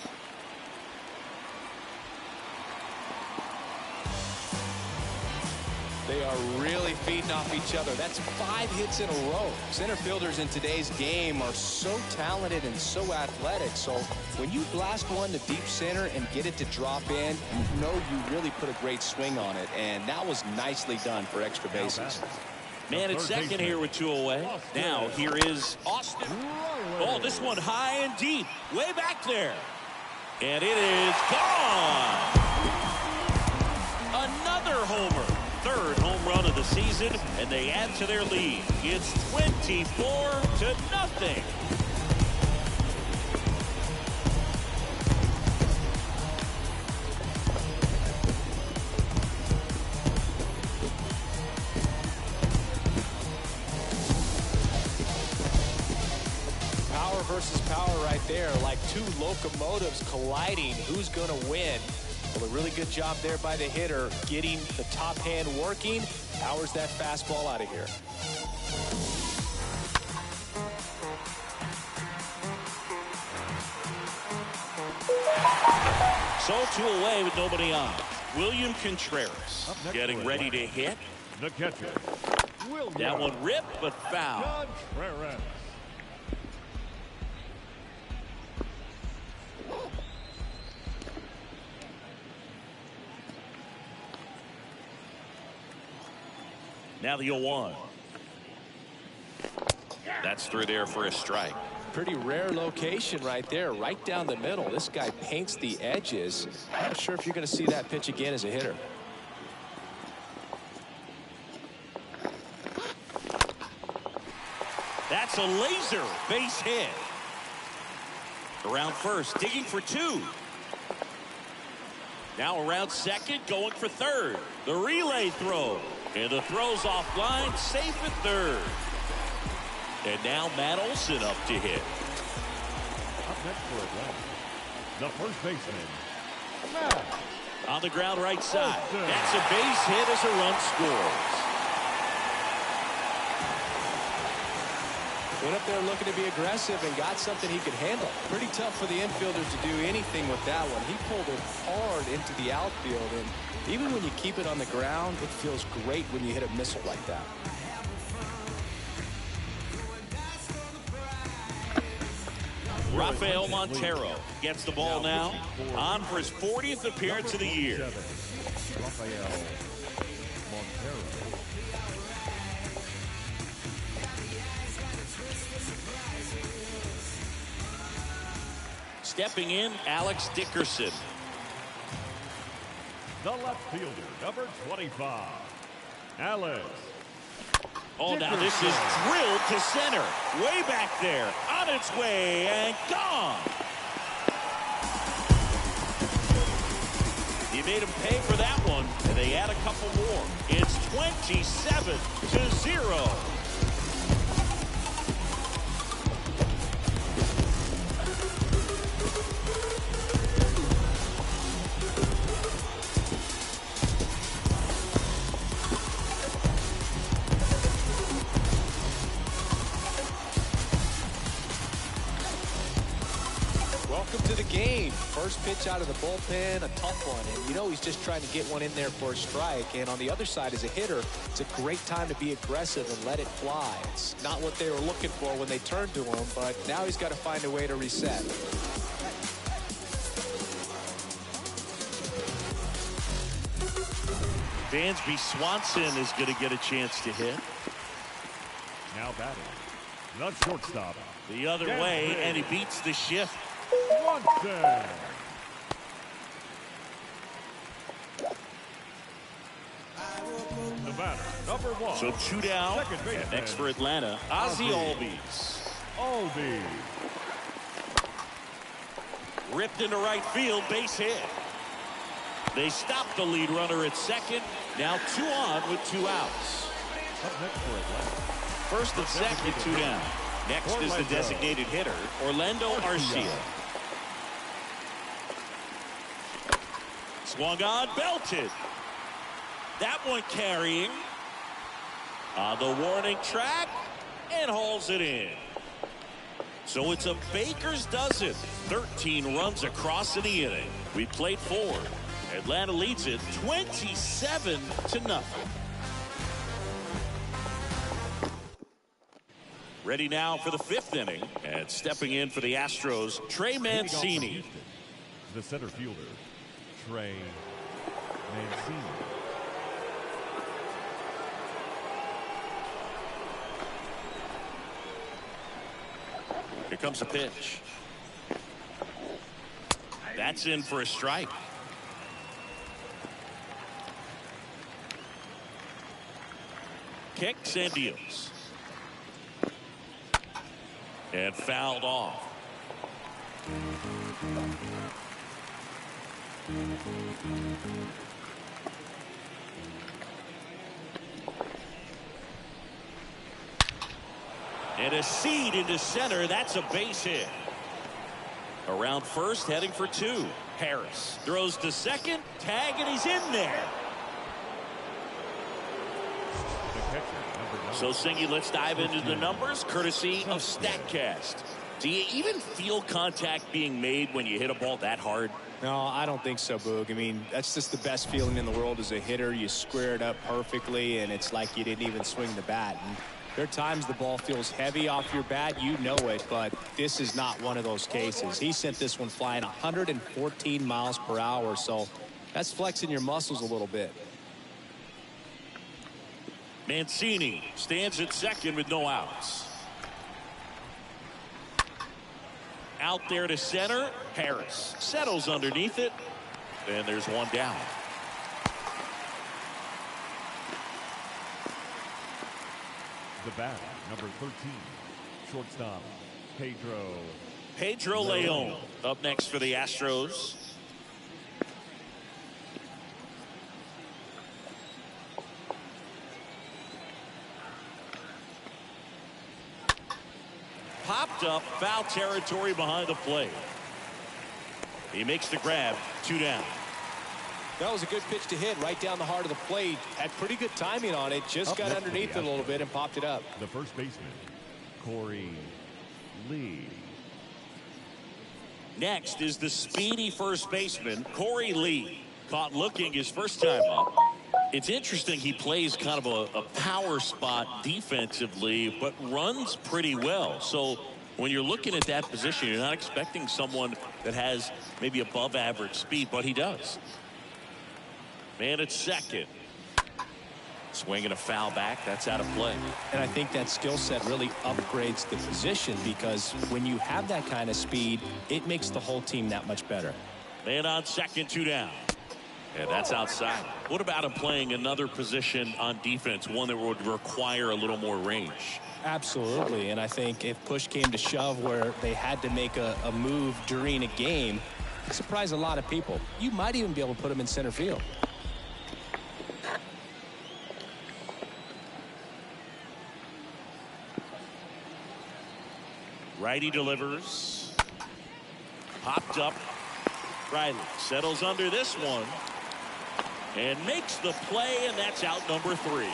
They are really feeding off each other. That's 5 hits in a row. Center fielders in today's game are so talented and so athletic. So when you blast one to deep center and get it to drop in, you know you really put a great swing on it. And that was nicely done for extra bases. Man at second here with 2 away. Now here is Austin. Oh, this one high and deep. Way back there. And it is gone. Another homer. 3rd home run of the season, and they add to their lead. It's 24-0. Power versus power right there, like 2 locomotives colliding. Who's going to win? Well, a really good job there by the hitter, getting the top hand working. Powers that fastball out of here. So 2 away with nobody on. William Contreras getting ready to hit. The catcher, William. That one ripped, but foul. Contreras. Now the 0-1. That's through there for a strike. Pretty rare location right there, right down the middle. This guy paints the edges. I'm not sure if you're going to see that pitch again as a hitter. That's a laser base hit. Around first, digging for 2. Now around second, going for 3rd. The relay throw. And the throw's offline, safe at 3rd. And now Matt Olson up to hit. Up next for Atlanta, the first baseman, Matt. On the ground right side. Olson. That's a base hit as a run scores. Went up there looking to be aggressive and got something he could handle. Pretty tough for the infielder to do anything with that one. He pulled it hard into the outfield, and even when you keep it on the ground, it feels great when you hit a missile like that. Rafael Montero gets the ball now, on for his 40th appearance of the year. Rafael Montero. Stepping in, Alex Dickerson. The left fielder, number 25, Alex. Oh, now this is drilled to center. Way back there. On its way and gone. He made him pay for that one, and they add a couple more. It's 27-0. Welcome to the game. First pitch out of the bullpen, a tough one. And you know he's just trying to get one in there for a strike. And on the other side, as a hitter, it's a great time to be aggressive and let it fly. It's not what they were looking for when they turned to him, but now he's got to find a way to reset. Dansby Swanson is going to get a chance to hit. Now batting, the shortstop. The other way, and he beats the shift. Swanson. The batter, number 1. So 2 down. Second baseman. And next for Atlanta, Ozzie Albies. Albies. Ripped into right field, base hit. They stopped the lead runner at second. Now 2 on with 2 outs. Up next for Atlanta. First and second, 2 down. Next is the designated hitter, Orlando Arcia. Swung on, belted. That one carrying on the warning track and hauls it in. So it's a Baker's dozen. 13 runs across in the inning. We played 4. Atlanta leads it 27-0. Ready now for the 5th inning, and stepping in for the Astros, Trey Mancini. The center fielder, Trey Mancini. Here comes a pitch. That's in for a strike. Kicks and deals. And fouled off. And a seed into center. That's a base hit. Around first, heading for 2. Harris throws to second. Tag, and he's in there. So, Singy, let's dive into the numbers, courtesy of StatCast. Do you even feel contact being made when you hit a ball that hard? No, I don't think so, Boog. I mean, that's just the best feeling in the world as a hitter. You square it up perfectly, and it's like you didn't even swing the bat. And there are times the ball feels heavy off your bat. You know it, but this is not one of those cases. He sent this one flying 114 miles per hour, so that's flexing your muscles a little bit. Mancini stands at second with no outs. Out there to center. Harris settles underneath it. And there's one down. The bat, number 13, shortstop, Pedro Leon up next for the Astros. Popped up, foul territory behind the plate. He makes the grab, 2 down. That was a good pitch to hit right down the heart of the plate. Had pretty good timing on it. Just got underneath it a little bit and popped it up. The first baseman, Corey Lee. Next is the speedy first baseman, Corey Lee. Caught looking his first time up. It's interesting, he plays kind of a power spot defensively, but runs pretty well. So when you're looking at that position, you're not expecting someone that has maybe above average speed, but he does. Man at second. Swinging a foul back. That's out of play. And I think that skill set really upgrades the position, because when you have that kind of speed, it makes the whole team that much better. Man on second, 2 down. And that's outside. What about him playing another position on defense, one that would require a little more range? Absolutely. And I think if push came to shove where they had to make a move during a game, it surprised a lot of people. You might even be able to put him in center field. Righty delivers. Popped up. Riley settles under this one and makes the play, and that's out number 3.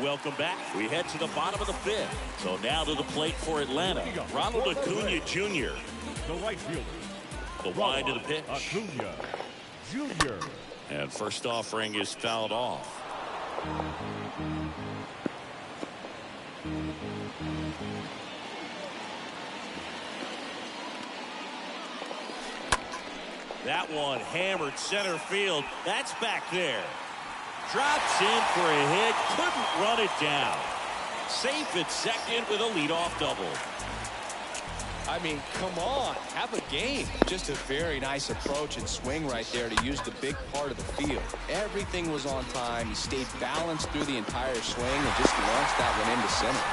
Welcome back. We head to the bottom of the fifth. So now to the plate for Atlanta. Ronald Acuna Jr. The right fielder. The wide to the pitch. Acuna Jr. And first offering is fouled off. That one hammered center field. That's back there. Drops in for a hit. Couldn't run it down. Safe at second with a leadoff double. I mean, come on, have a game. Just a very nice approach and swing right there to use the big part of the field. Everything was on time. He stayed balanced through the entire swing and just launched that one into center.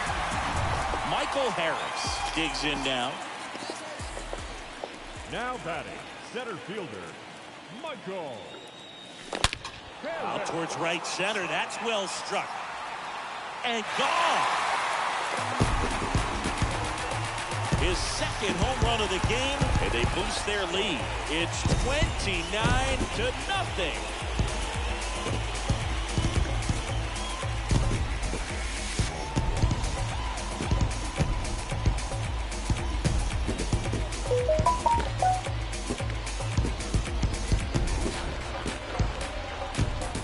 Michael Harris digs in now. Now batting, center fielder, Michael. Out towards right center. That's well struck. And gone. His second home run of the game, and they boost their lead. It's 29-0.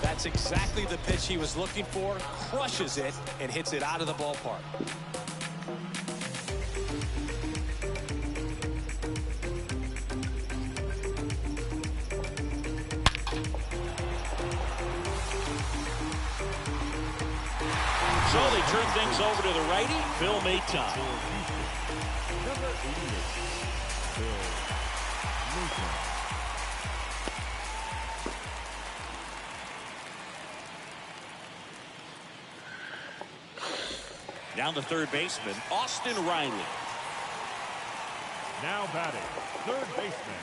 That's exactly the pitch he was looking for. Crushes it and hits it out of the ballpark. So they turn things over to the righty, Phil Maton. Number 88, Phil Maton. Down the third baseman, Austin Riley. Now batting, third baseman,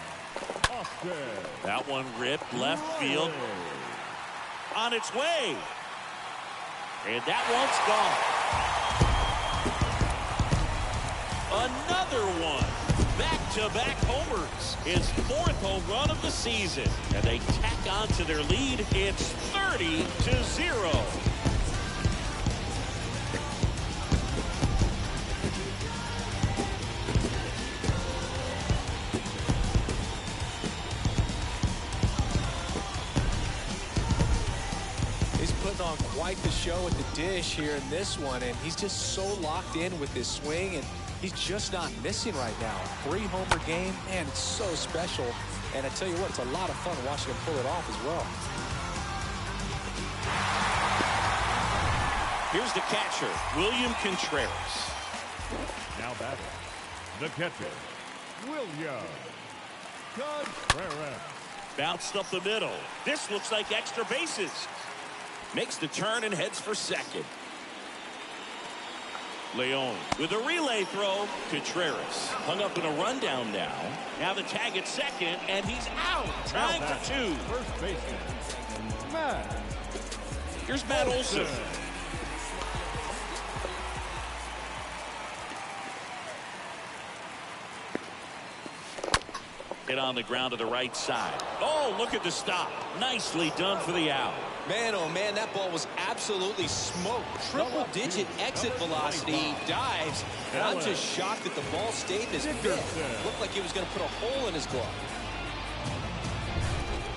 Austin. That one ripped left field. On its way. And that one's gone. Another one. Back-to-back homers. His fourth home run of the season. And they tack on to their lead. It's 30-0. On quite the show at the dish here in this one, and he's just so locked in with his swing, and he's just not missing right now. 3-homer game, man, it's so special, and I tell you what, it's a lot of fun watching him pull it off as well. Here's the catcher, William Contreras. Now batting, the catcher, William Contreras. Bounced up the middle. This looks like extra bases. Makes the turn and heads for second. Leon with a relay throw. Contreras hung up in a rundown now. Now the tag at second, and he's out. Trying for two. First baseman, Matt. Here's Matt Olson. Hit on the ground to the right side. Oh, look at the stop. Nicely done for the out. Man, oh man, that ball was absolutely smoked. Triple-digit exit velocity, dives, and I'm just shocked that the ball stayed in his mitt. Looked like he was going to put a hole in his glove.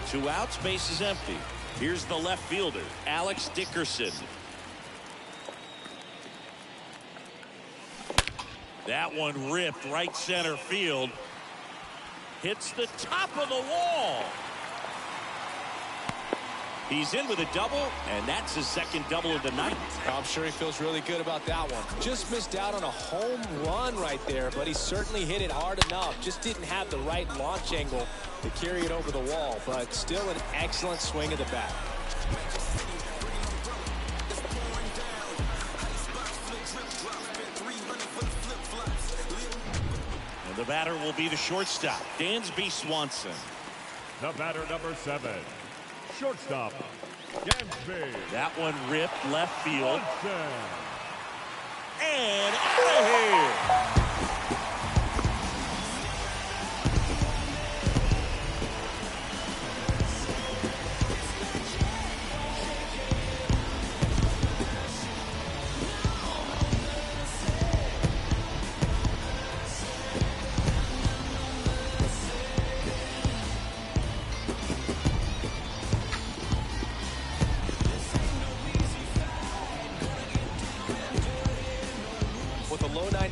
2 outs, base is empty. Here's the left fielder, Alex Dickerson. That one ripped right center field. Hits the top of the wall. He's in with a double, and that's his second double of the night. I'm sure he feels really good about that one. Just missed out on a home run right there, but he certainly hit it hard enough. Just didn't have the right launch angle to carry it over the wall, but still an excellent swing of the bat. And the batter will be the shortstop, Dansby Swanson. The batter, number 7. Shortstop, Dansby. That one ripped left field. Swanson. And out of here.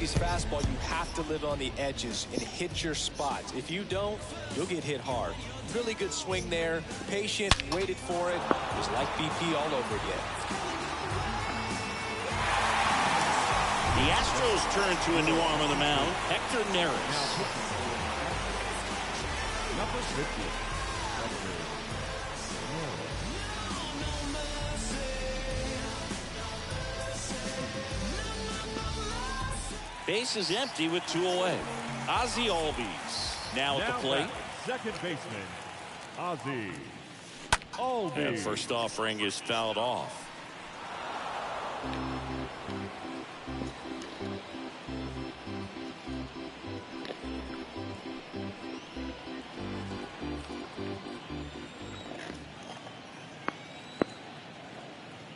lefty's fastball, you have to live on the edges and hit your spots. If you don't, you'll get hit hard. Really good swing there. Patient, waited for it. It was like BP all over again. The Astros turn to a new arm on the mound, Hector Neris. Number 50. Base is empty with 2 away. Ozzie Albies now at the plate. Second baseman, Ozzie Albies. And first offering is fouled off.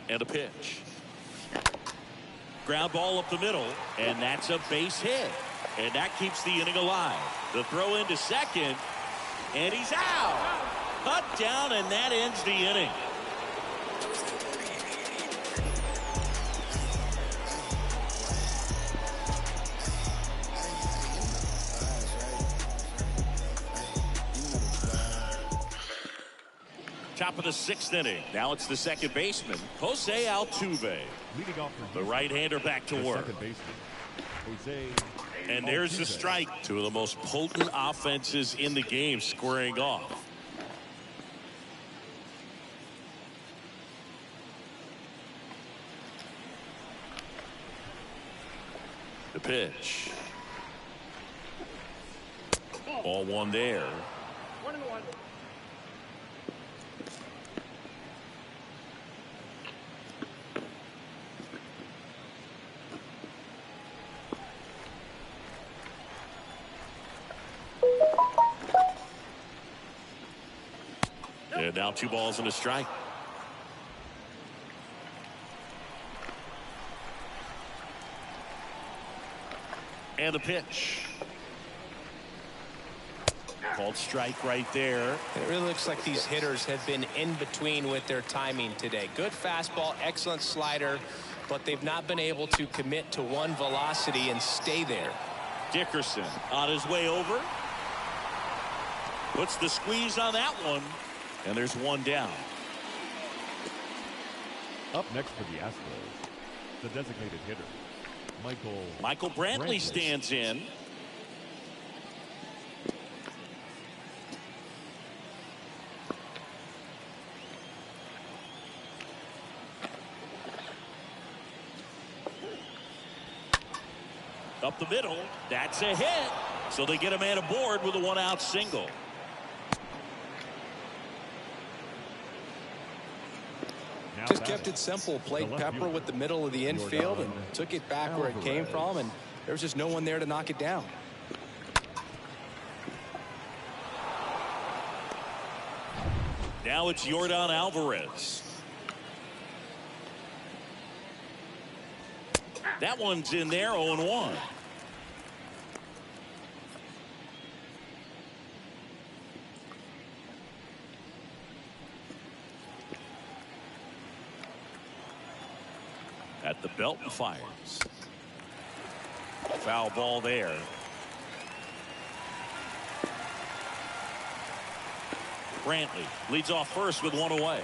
And a pitch. Ground ball up the middle, and that's a base hit. And that keeps the inning alive. The throw into second, and he's out. Cut down, and that ends the inning. Top of the 6th inning. Now it's the second baseman, Jose Altuve. Leading off The right-hander back to work. second baseman, Jose And there's the Altuve. strike. Two of the most potent offenses in the game squaring off. The pitch. Ball one there. 1-1. And now 2 balls and a strike. And a pitch. Called strike right there. It really looks like these hitters have been in between with their timing today. Good fastball, excellent slider, but they've not been able to commit to one velocity and stay there. Dickerson on his way over. Puts the squeeze on that one. And there's 1 down. Up next for the Astros, the designated hitter, Michael Brantley stands in. Up the middle. That's a hit. So they get a man aboard with a 1-out single. Just kept it simple. Played Pepper with the middle of the infield and took it back where it came from, and there was just no one there to knock it down. Now it's Yordan Alvarez. That one's in there, 0-1. At the belt and fires. Foul ball there. Brantley leads off first with 1 away.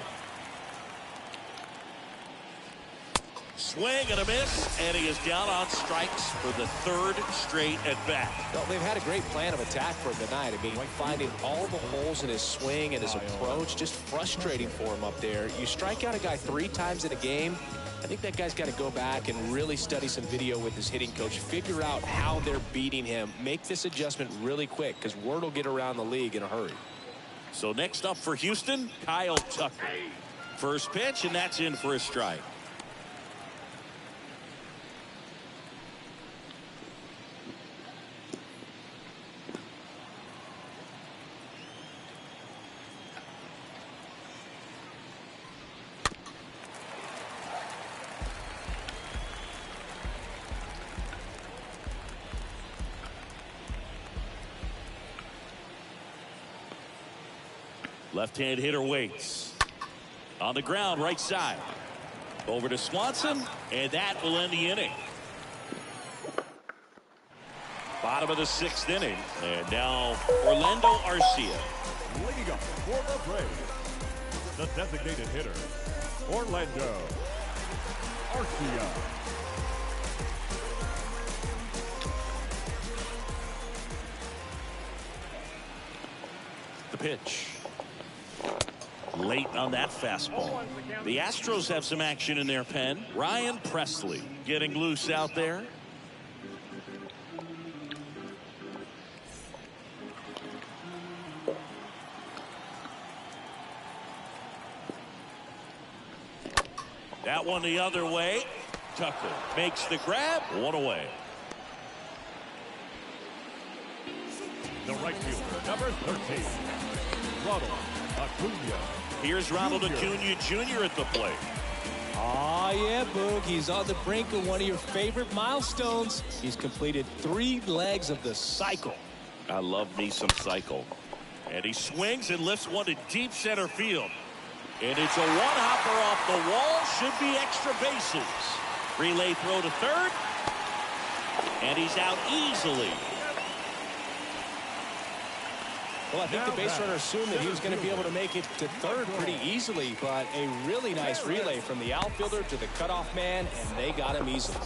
Swing and a miss, and he is down on strikes for the 3rd straight at bat. Well, they've had a great plan of attack for him tonight. I mean, finding all the holes in his swing and his approach, just frustrating for him up there. You strike out a guy 3 times in a game, I think that guy's got to go back and really study some video with his hitting coach, figure out how they're beating him, make this adjustment really quick, because word will get around the league in a hurry. So next up for Houston, Kyle Tucker. First pitch, and that's in for a strike. Left-hand hitter waits. On the ground, right side. Over to Swanson, and that will end the inning. Bottom of the 6th inning. And now Orlando Arcia. Leading up for the Braves, the designated hitter, Orlando Arcia. The pitch. Late on that fastball. The Astros have some action in their pen. Ryan Presley getting loose out there. That one the other way. Tucker makes the grab. One away. The right fielder, number 13, Ronald Acuna. Here's Ronald Acuna Jr. at the plate. Oh, yeah, Boog. He's on the brink of one of your favorite milestones. He's completed 3 legs of the cycle. I love me some cycle. And he swings and lifts one to deep center field. And it's a one-hopper off the wall. Should be extra bases. Relay throw to third. And he's out easily. Well, I think the base runner assumed that he was going to be able to make it to third pretty easily, but a really nice relay from the outfielder to the cutoff man, and they got him easily.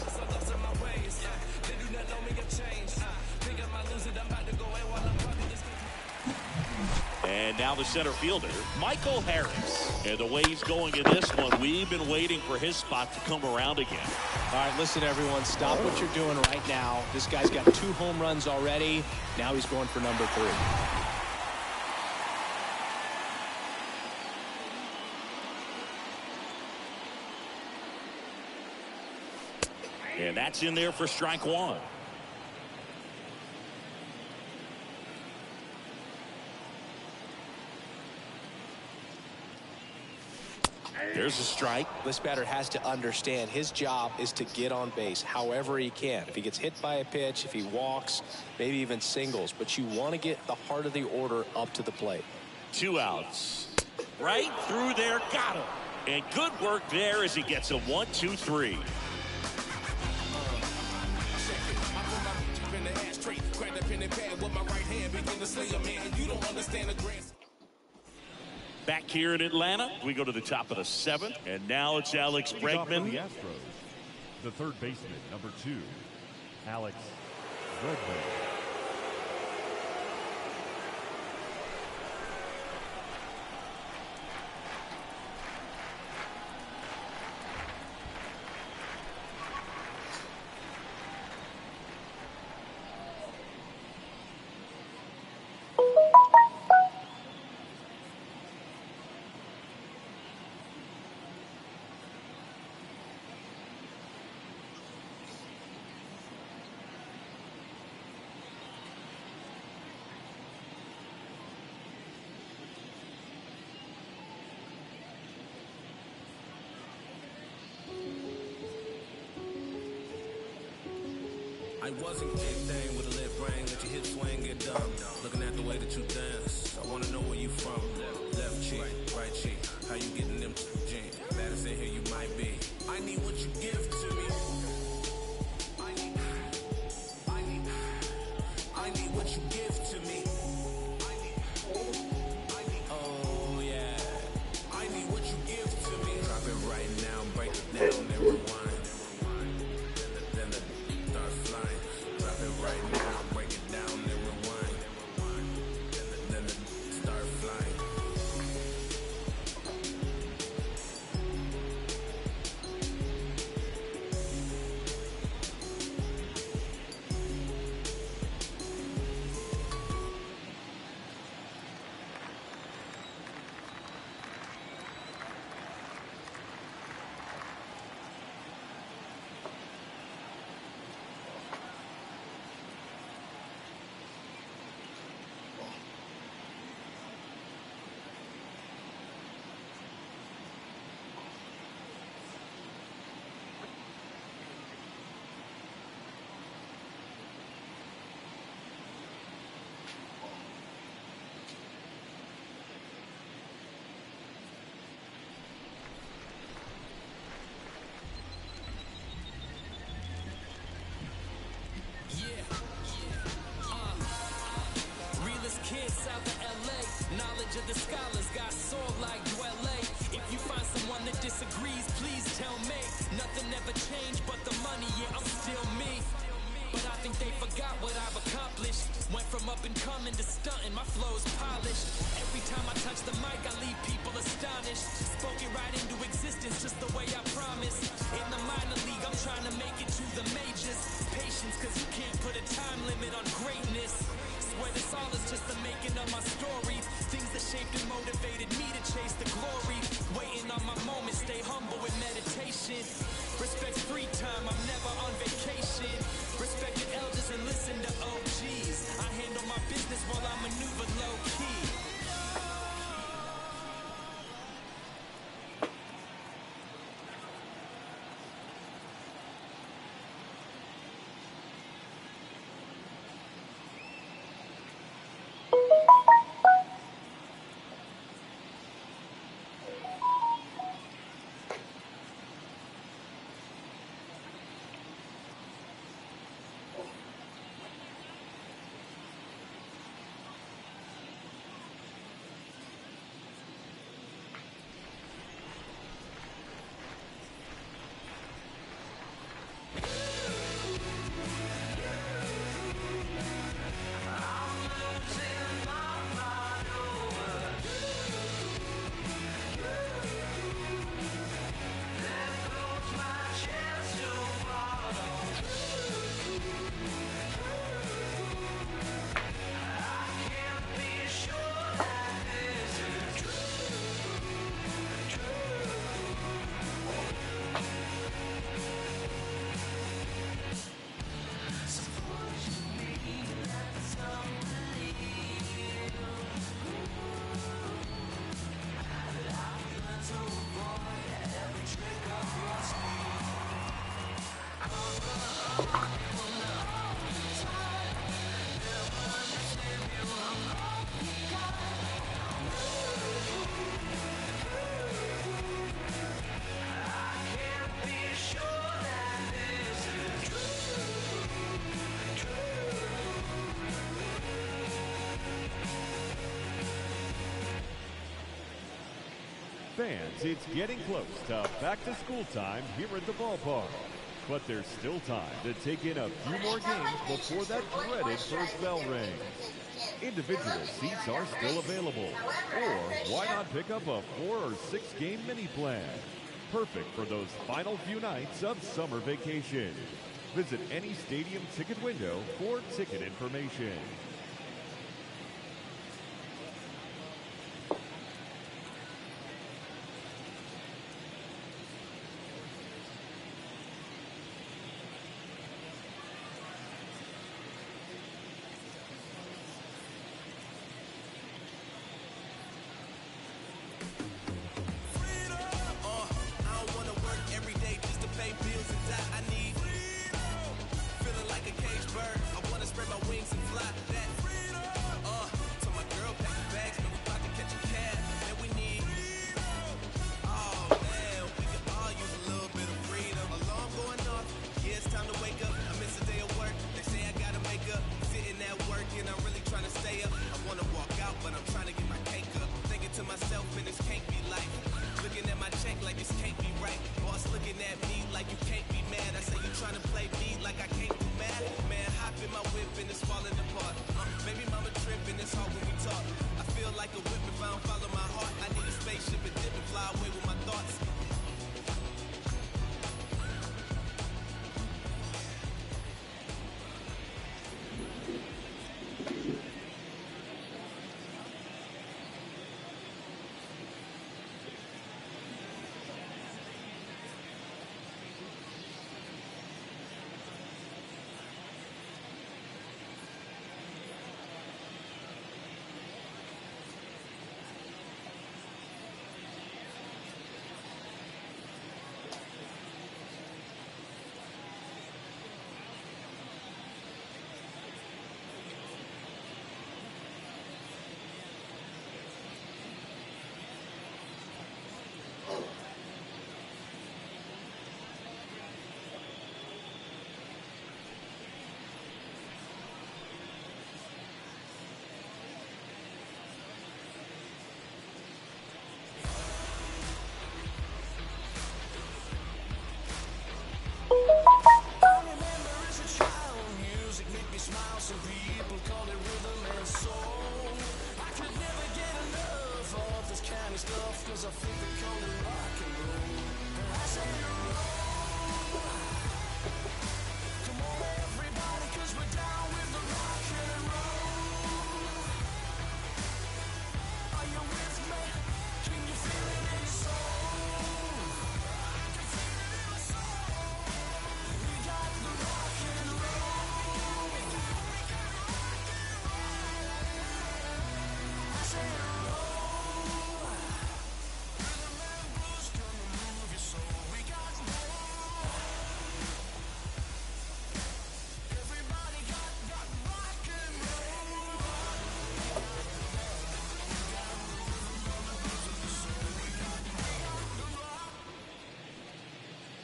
And now the center fielder, Michael Harris. And the way he's going in this one, we've been waiting for his spot to come around again. All right, listen, everyone, stop what you're doing right now. This guy's got 2 home runs already. Now he's going for number 3. And that's in there for strike 1. There's a strike. This batter has to understand his job is to get on base however he can. If he gets hit by a pitch, if he walks, maybe even singles. But you want to get the heart of the order up to the plate. 2 outs. Right through there. Got him. And good work there as he gets a 1-2-3. Back here in Atlanta, we go to the top of the 7th, and now it's Alex Bregman. The Astros, the third baseman, number 2, Alex Bregman. I wasn't big thing with a lit brain, let your hips swing, get dumb. Looking at the way that you dance, I wanna know where you from. Left cheek, right cheek, how you getting them jeans? Baddest in here you might be. I need what you give to me. I need what you give to me. Oh yeah, I need what you give to me. Drop it right now, break it down and rewind. Right now, break it down and rewind. Then start flying. scholars got soul like ULA. If you find someone that disagrees, please tell me. Nothing ever changed but the money, yeah, I'm still me. But I think they forgot what I've accomplished. Went from up and coming to stunting, my flow's polished. Every time I touch the mic, I leave people astonished. Spoken right into existence, just the way I promised. In the minor league, I'm trying to make it to the majors. Patience, cause you can't put a time limit on greatness. Swear this all is just the making of my story. Things that shaped and motivated me to chase the glory. Waiting on my moment, stay humble with meditation. Respect free time, I'm never on vacation. Respect your elders and listen to OGs. I handle my business while I maneuver low key. Fans, it's getting close to back-to-school time here at the ballpark. But there's still time to take in a few more games before that dreaded first bell rings. Individual seats are still available. Or why not pick up a 4 or 6 game mini plan? Perfect for those final few nights of summer vacation. Visit any stadium ticket window for ticket information.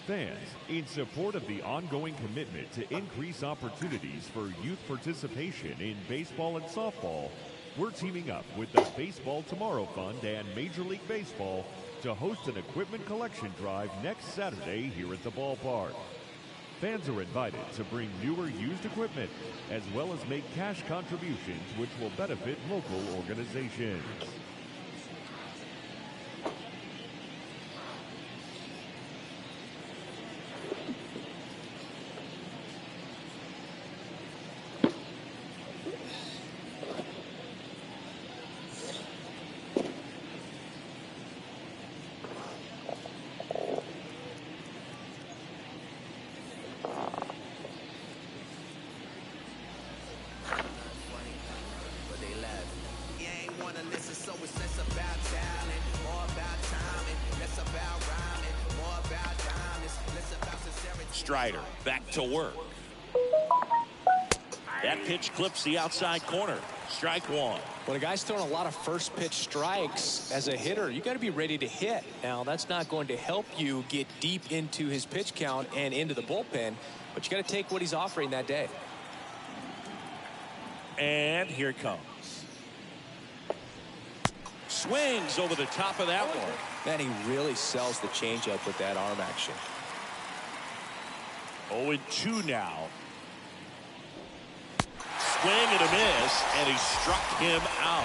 Fans, in support of the ongoing commitment to increase opportunities for youth participation in baseball and softball, we're teaming up with the Baseball Tomorrow Fund and Major League Baseball to host an equipment collection drive next Saturday here at the ballpark. Fans are invited to bring new or used equipment, as well as make cash contributions which will benefit local organizations. Strider back to work. That pitch clips the outside corner. Strike one. When a guy's throwing a lot of first pitch strikes as a hitter, you got to be ready to hit. Now, that's not going to help you get deep into his pitch count and into the bullpen, but you got to take what he's offering that day. And here it comes. Swings over the top of that one. Man, he really sells the changeup with that arm action. 0-2 now. Swing and a miss, and he struck him out.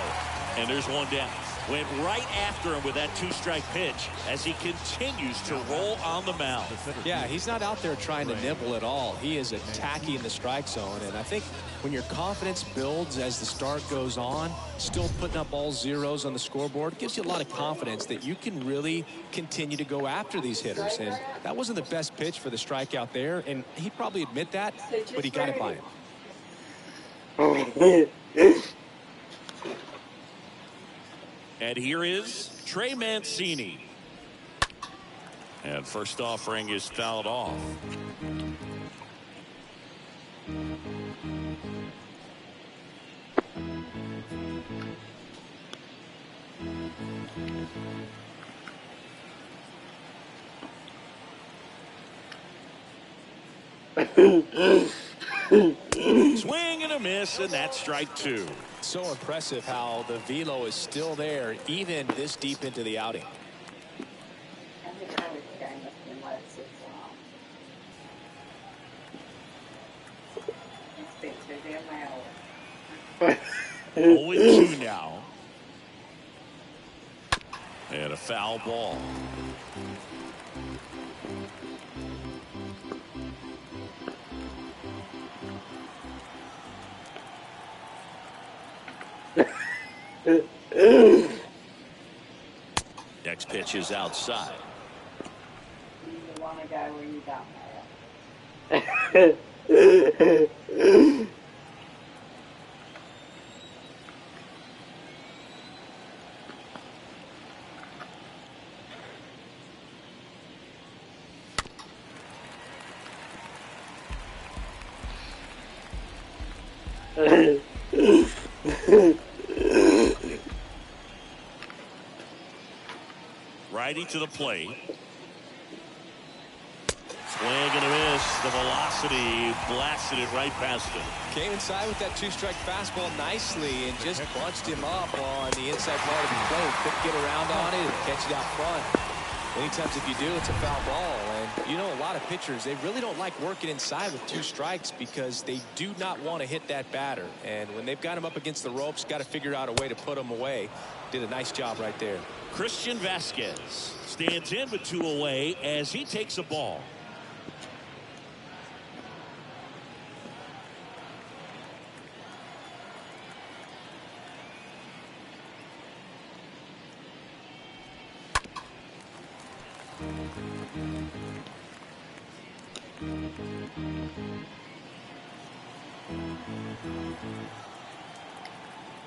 And there's one down. Went right after him with that two-strike pitch as he continues to roll on the mound. Yeah, he's not out there trying to nibble at all. He is attacking the strike zone, and I think when your confidence builds as the start goes on, still putting up all zeros on the scoreboard gives you a lot of confidence that you can really continue to go after these hitters. And that wasn't the best pitch for the strikeout there, and he'd probably admit that, but he got it by him. And here is Trey Mancini. And first offering is fouled off. Swing and a miss, and that's strike two. So impressive how the velo is still there even this deep into the outing. Oh, 2 now. And a foul ball. Next pitch is outside. You want to go where you don't know. Righty to the plate. Swing and a miss. The velocity blasted it right past him. Came inside with that two-strike fastball nicely and just bunched him up on the inside part of the plate. Couldn't get around on it and catch it out front. Many times if you do, it's a foul ball. And, you know, a lot of pitchers, they really don't like working inside with 2 strikes because they do not want to hit that batter. And when they've got him up against the ropes, got to figure out a way to put him away. Did a nice job right there. Christian Vasquez stands in with 2 away as he takes a ball.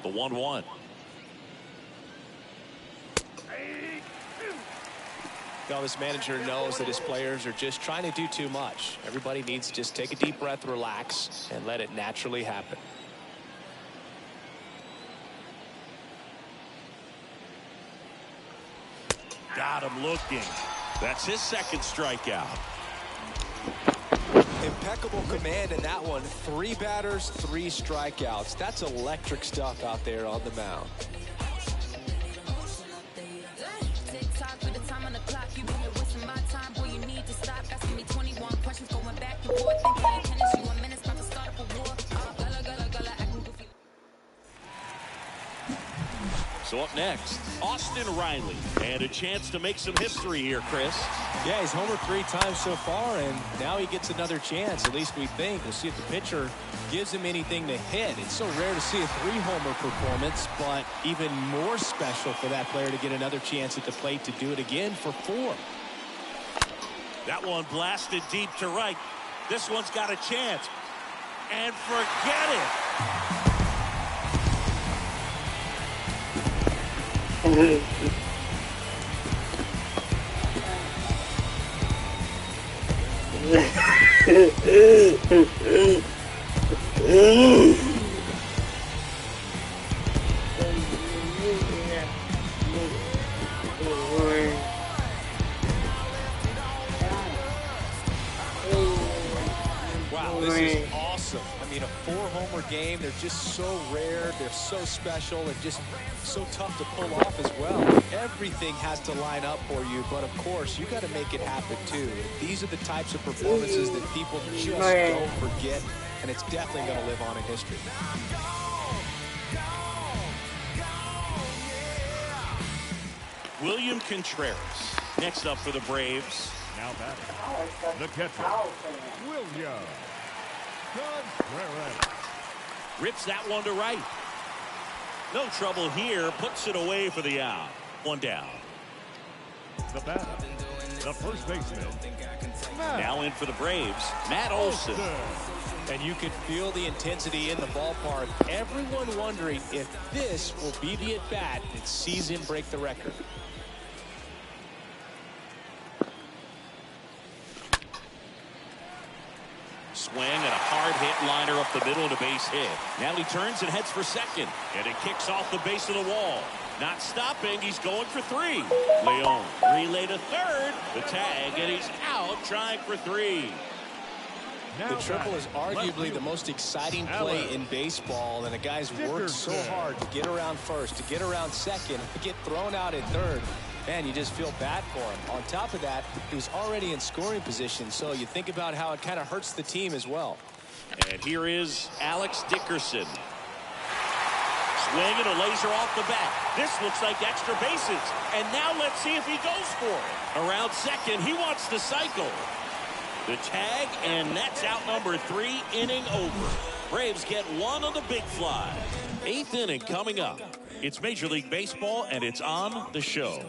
The 1-1. Well, this manager knows that his players are just trying to do too much. Everybody needs to just take a deep breath, relax, and let it naturally happen. Got him looking. That's his 2nd strikeout. Impeccable command in that one. 3 batters, 3 strikeouts. That's electric stuff out there on the mound. So up next, Austin Riley, and a chance to make some history here, Chris. Yeah, he's homered 3 times so far, and now he gets another chance. At least we think. We'll see if the pitcher gives him anything to hit. It's so rare to see a 3-homer performance, but even more special for that player to get another chance at the plate to do it again for 4. That one blasted deep to right. This one's got a chance. And forget it. Wow, this is awesome. I mean, a 4-homer game, they're just so rare, they're so special, and just so tough to pull off as well. Everything has to line up for you, but of course, you got to make it happen too. These are the types of performances that people just don't forget, and it's definitely going to live on in history. William Contreras next up for the Braves. Now batting, the catcher, William Contreras. Rips that one to right. No trouble here. Puts it away for the out. 1 down. The batter, the first baseman, Now in for the Braves, Matt Olson. And you could feel the intensity in the ballpark. Everyone wondering if this will be the at-bat that sees him break the record. Swing and a hard hit liner up the middle and a base hit. Now he turns and heads for second. And it kicks off the base of the wall. Not stopping. He's going for 3. Leon relay to third. The tag, and he's out trying for 3. The triple is arguably the most exciting play in baseball, and the guys worked so hard to get around first, to get around second, to get thrown out at third. Man, you just feel bad for him. On top of that, he was already in scoring position, so you think about how it kind of hurts the team as well. And here is Alex Dickerson. Swing and a laser off the bat. This looks like extra bases. And now let's see if he goes for it. Around second, he wants to cycle. The tag, and that's out number 3, inning over. Braves get 1 on the big fly. 8th inning coming up. It's Major League Baseball, and it's on the show.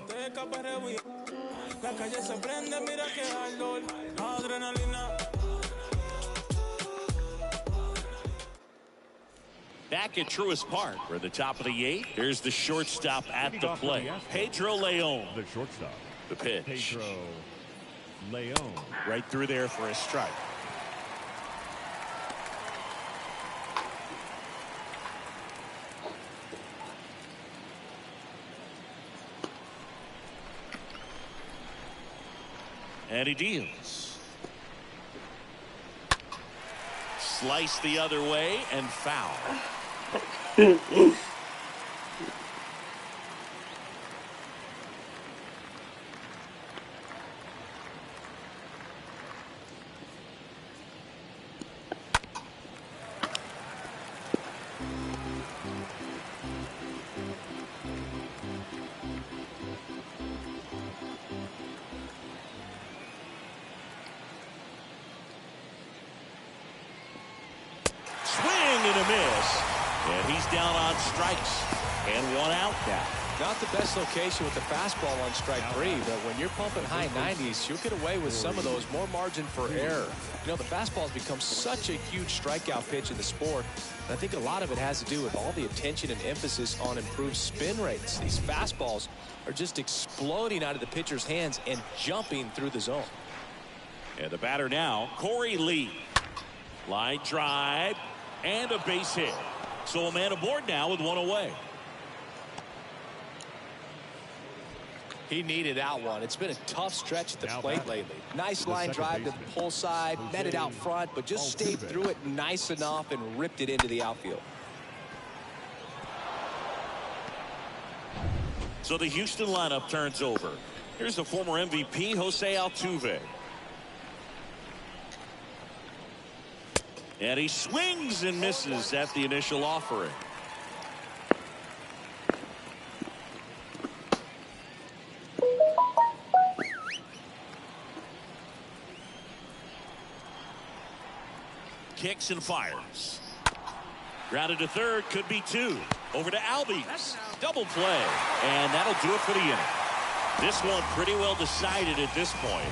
Back at Truist Park for the top of the 8th. Here's the shortstop at the plate, Pedro Leon. The shortstop, The pitch. Pedro Leon. Right through there for a strike. And he deals. Slice the other way and foul. He's down on strikes. And one out now. Not the best location with the fastball on strike 3, but when you're pumping high 90s, you'll get away with some of those, more margin for error. You know, the fastball has become such a huge strikeout pitch in the sport, and I think a lot of it has to do with all the attention and emphasis on improved spin rates. These fastballs are just exploding out of the pitcher's hands and jumping through the zone. And the batter now, Corey Lee. Line drive and a base hit. So a man aboard now with one away. He needed that one. It's been a tough stretch at the plate lately. Nice line drive to the pull side, met it out front, but just stayed through it nice enough and ripped it into the outfield. So the Houston lineup turns over. Here's the former MVP, Jose Altuve. And he swings and misses at the initial offering. Kicks and fires. Grounded to third, could be 2. Over to Albies. Double play. And that'll do it for the inning. This one pretty well decided at this point.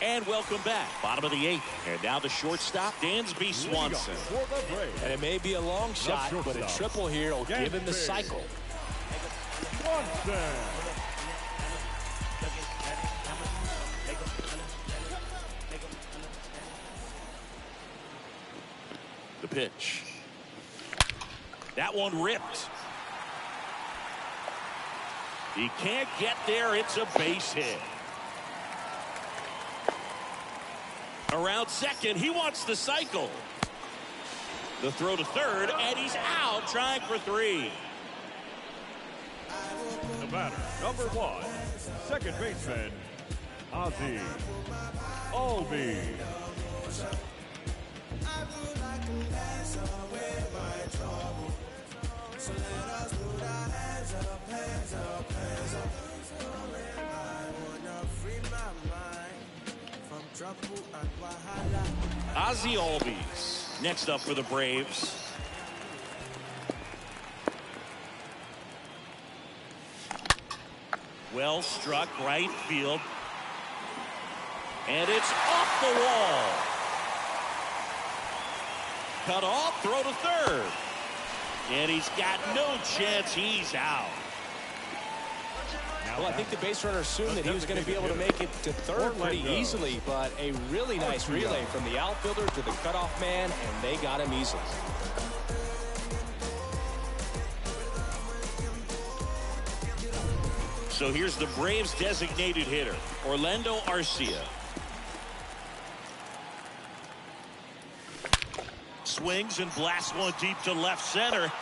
And welcome back. Bottom of the 8th. And now the shortstop, Dansby Swanson. And it may be a long shot, but a triple here will give him the cycle. The pitch. That one ripped. He can't get there. It's a base hit. Around second, he wants the cycle. The throw to third, and he's out trying for 3. The batter, number 1, second baseman, Ozzie Albies. Ozzie Albies next up for the Braves. Well struck right field. And it's off the wall. Cut off, throw to third. And he's got no chance. He's out. Well, I think the base runner assumed that he was going to be able to make it to third pretty easily, but a really nice relay from the outfielder to the cutoff man, and they got him easily. So here's the Braves designated hitter, Orlando Arcia. Swings and blasts one deep to left center.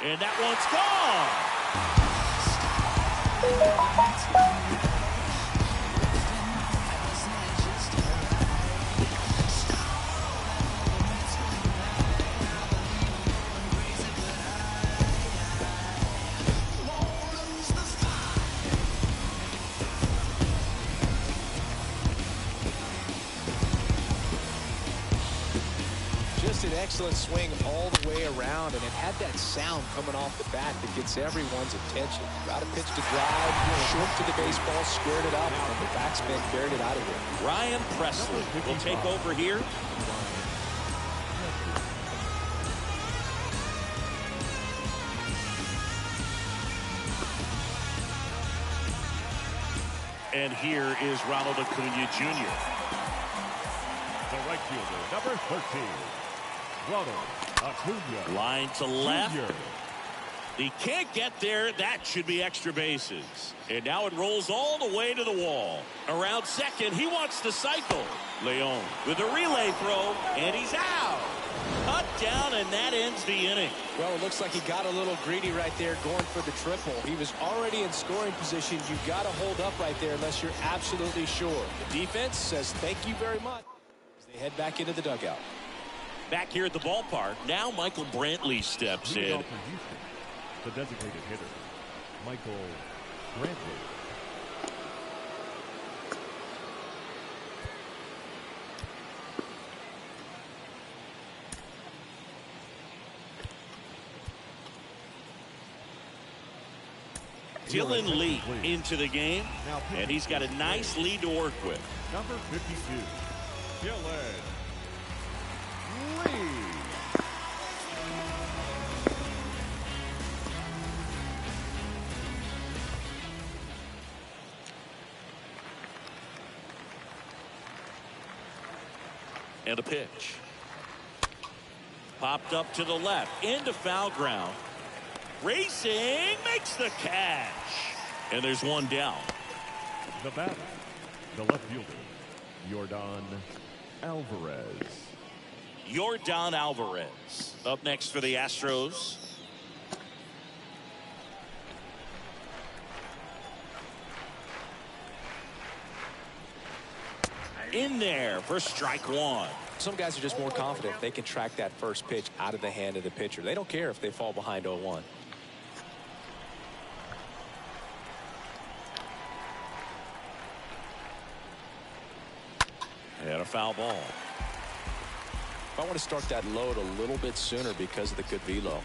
And that one's gone. Just an excellent swing all the way around, and it had that sound coming off the bat that gets everyone's attention. Got a pitch to drive, short to the baseball, squared it up, and the backspin carried it out of here. Ryan Presley will take over here. And here is Ronald Acuna Jr. The right fielder, number 13, Ronald Acuna. Line to left. Jr. He can't get there. That should be extra bases. And now it rolls all the way to the wall. Around second, he wants to cycle. Leon with a relay throw, and he's out. Cut down, and that ends the inning. Well, it looks like he got a little greedy right there going for the triple. He was already in scoring position. You've got to hold up right there unless you're absolutely sure. The defense says thank you very much as they head back into the dugout. Back here at the ballpark, now Michael Brantley steps in. The designated hitter, Michael Brantley. Dylan Lee into the game, and he's got a nice lead to work with. Number 52, Dylan Lee. And a pitch. Popped up to the left, into foul ground. Racing, makes the catch. And there's one down. The batter, the left fielder, Yordan Alvarez. Yordan Alvarez up next for the Astros. In there for strike one. Some guys are just more confident. They can track that first pitch out of the hand of the pitcher. They don't care if they fall behind 0-1. And a foul ball. I want to start that load a little bit sooner because of the good velo.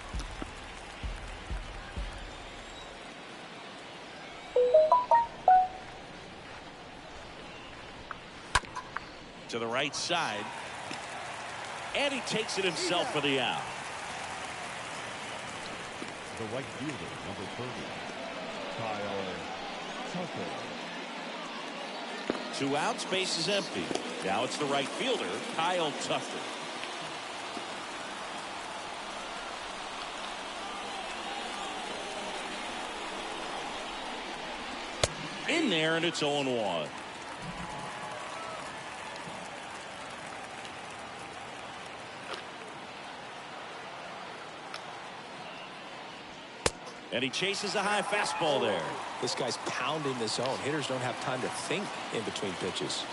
To the right side. And he takes it himself for the out. The right fielder, number 30, Kyle Tucker. 2 outs, base is empty. Now it's the right fielder, Kyle Tucker. In there, and it's 0-1. And he chases a high fastball there. This guy's pounding the zone. Hitters don't have time to think in between pitches.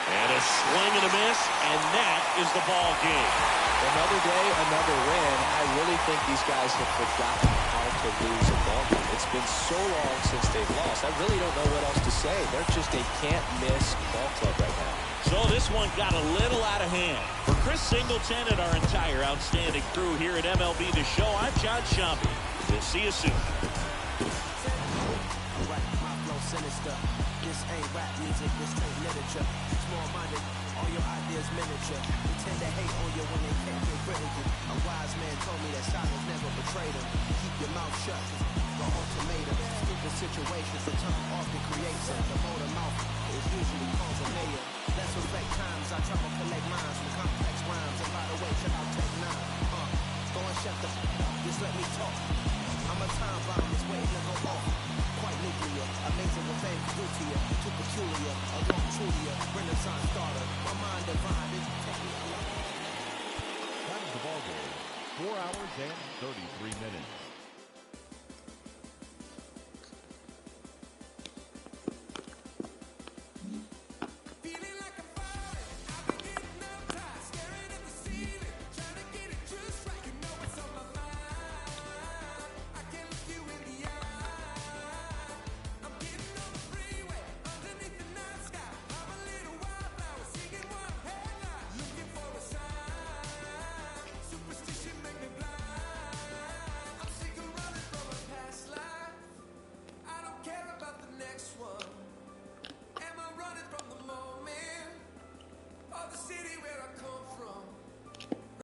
And a swing and a miss, and that is the ball game. Another day, another win. I really think these guys have forgotten how to lose a ball game. It's been so long since they've lost. I really don't know what else to say. They're just a can't-miss ball club right now. So this one got a little out of hand. For Chris Singleton and our entire outstanding crew here at MLB The Show, I'm John Shampi. We'll see you soon. This ain't rap music, this straight literature. Small-minded, all your ideas miniature. They tend to hate on you when they can't get rid of you. A wise man told me that silence never betrayed him. Keep your mouth shut, the ultimatum. Stupid situations, the tongue often creates them. The motor mouth is usually cause a mayor. Let's respect times, I try to collect lines from complex rhymes. And by the way, check out Tech 9. Go and shut the just let me talk. I'm a time bomb, it's waiting to go off. Quite nuclear, amazing what fame can do to you. Too peculiar, a long true to you. Renaissance starter, my mind divine. Time of the ball game, 4 hours and 33 minutes.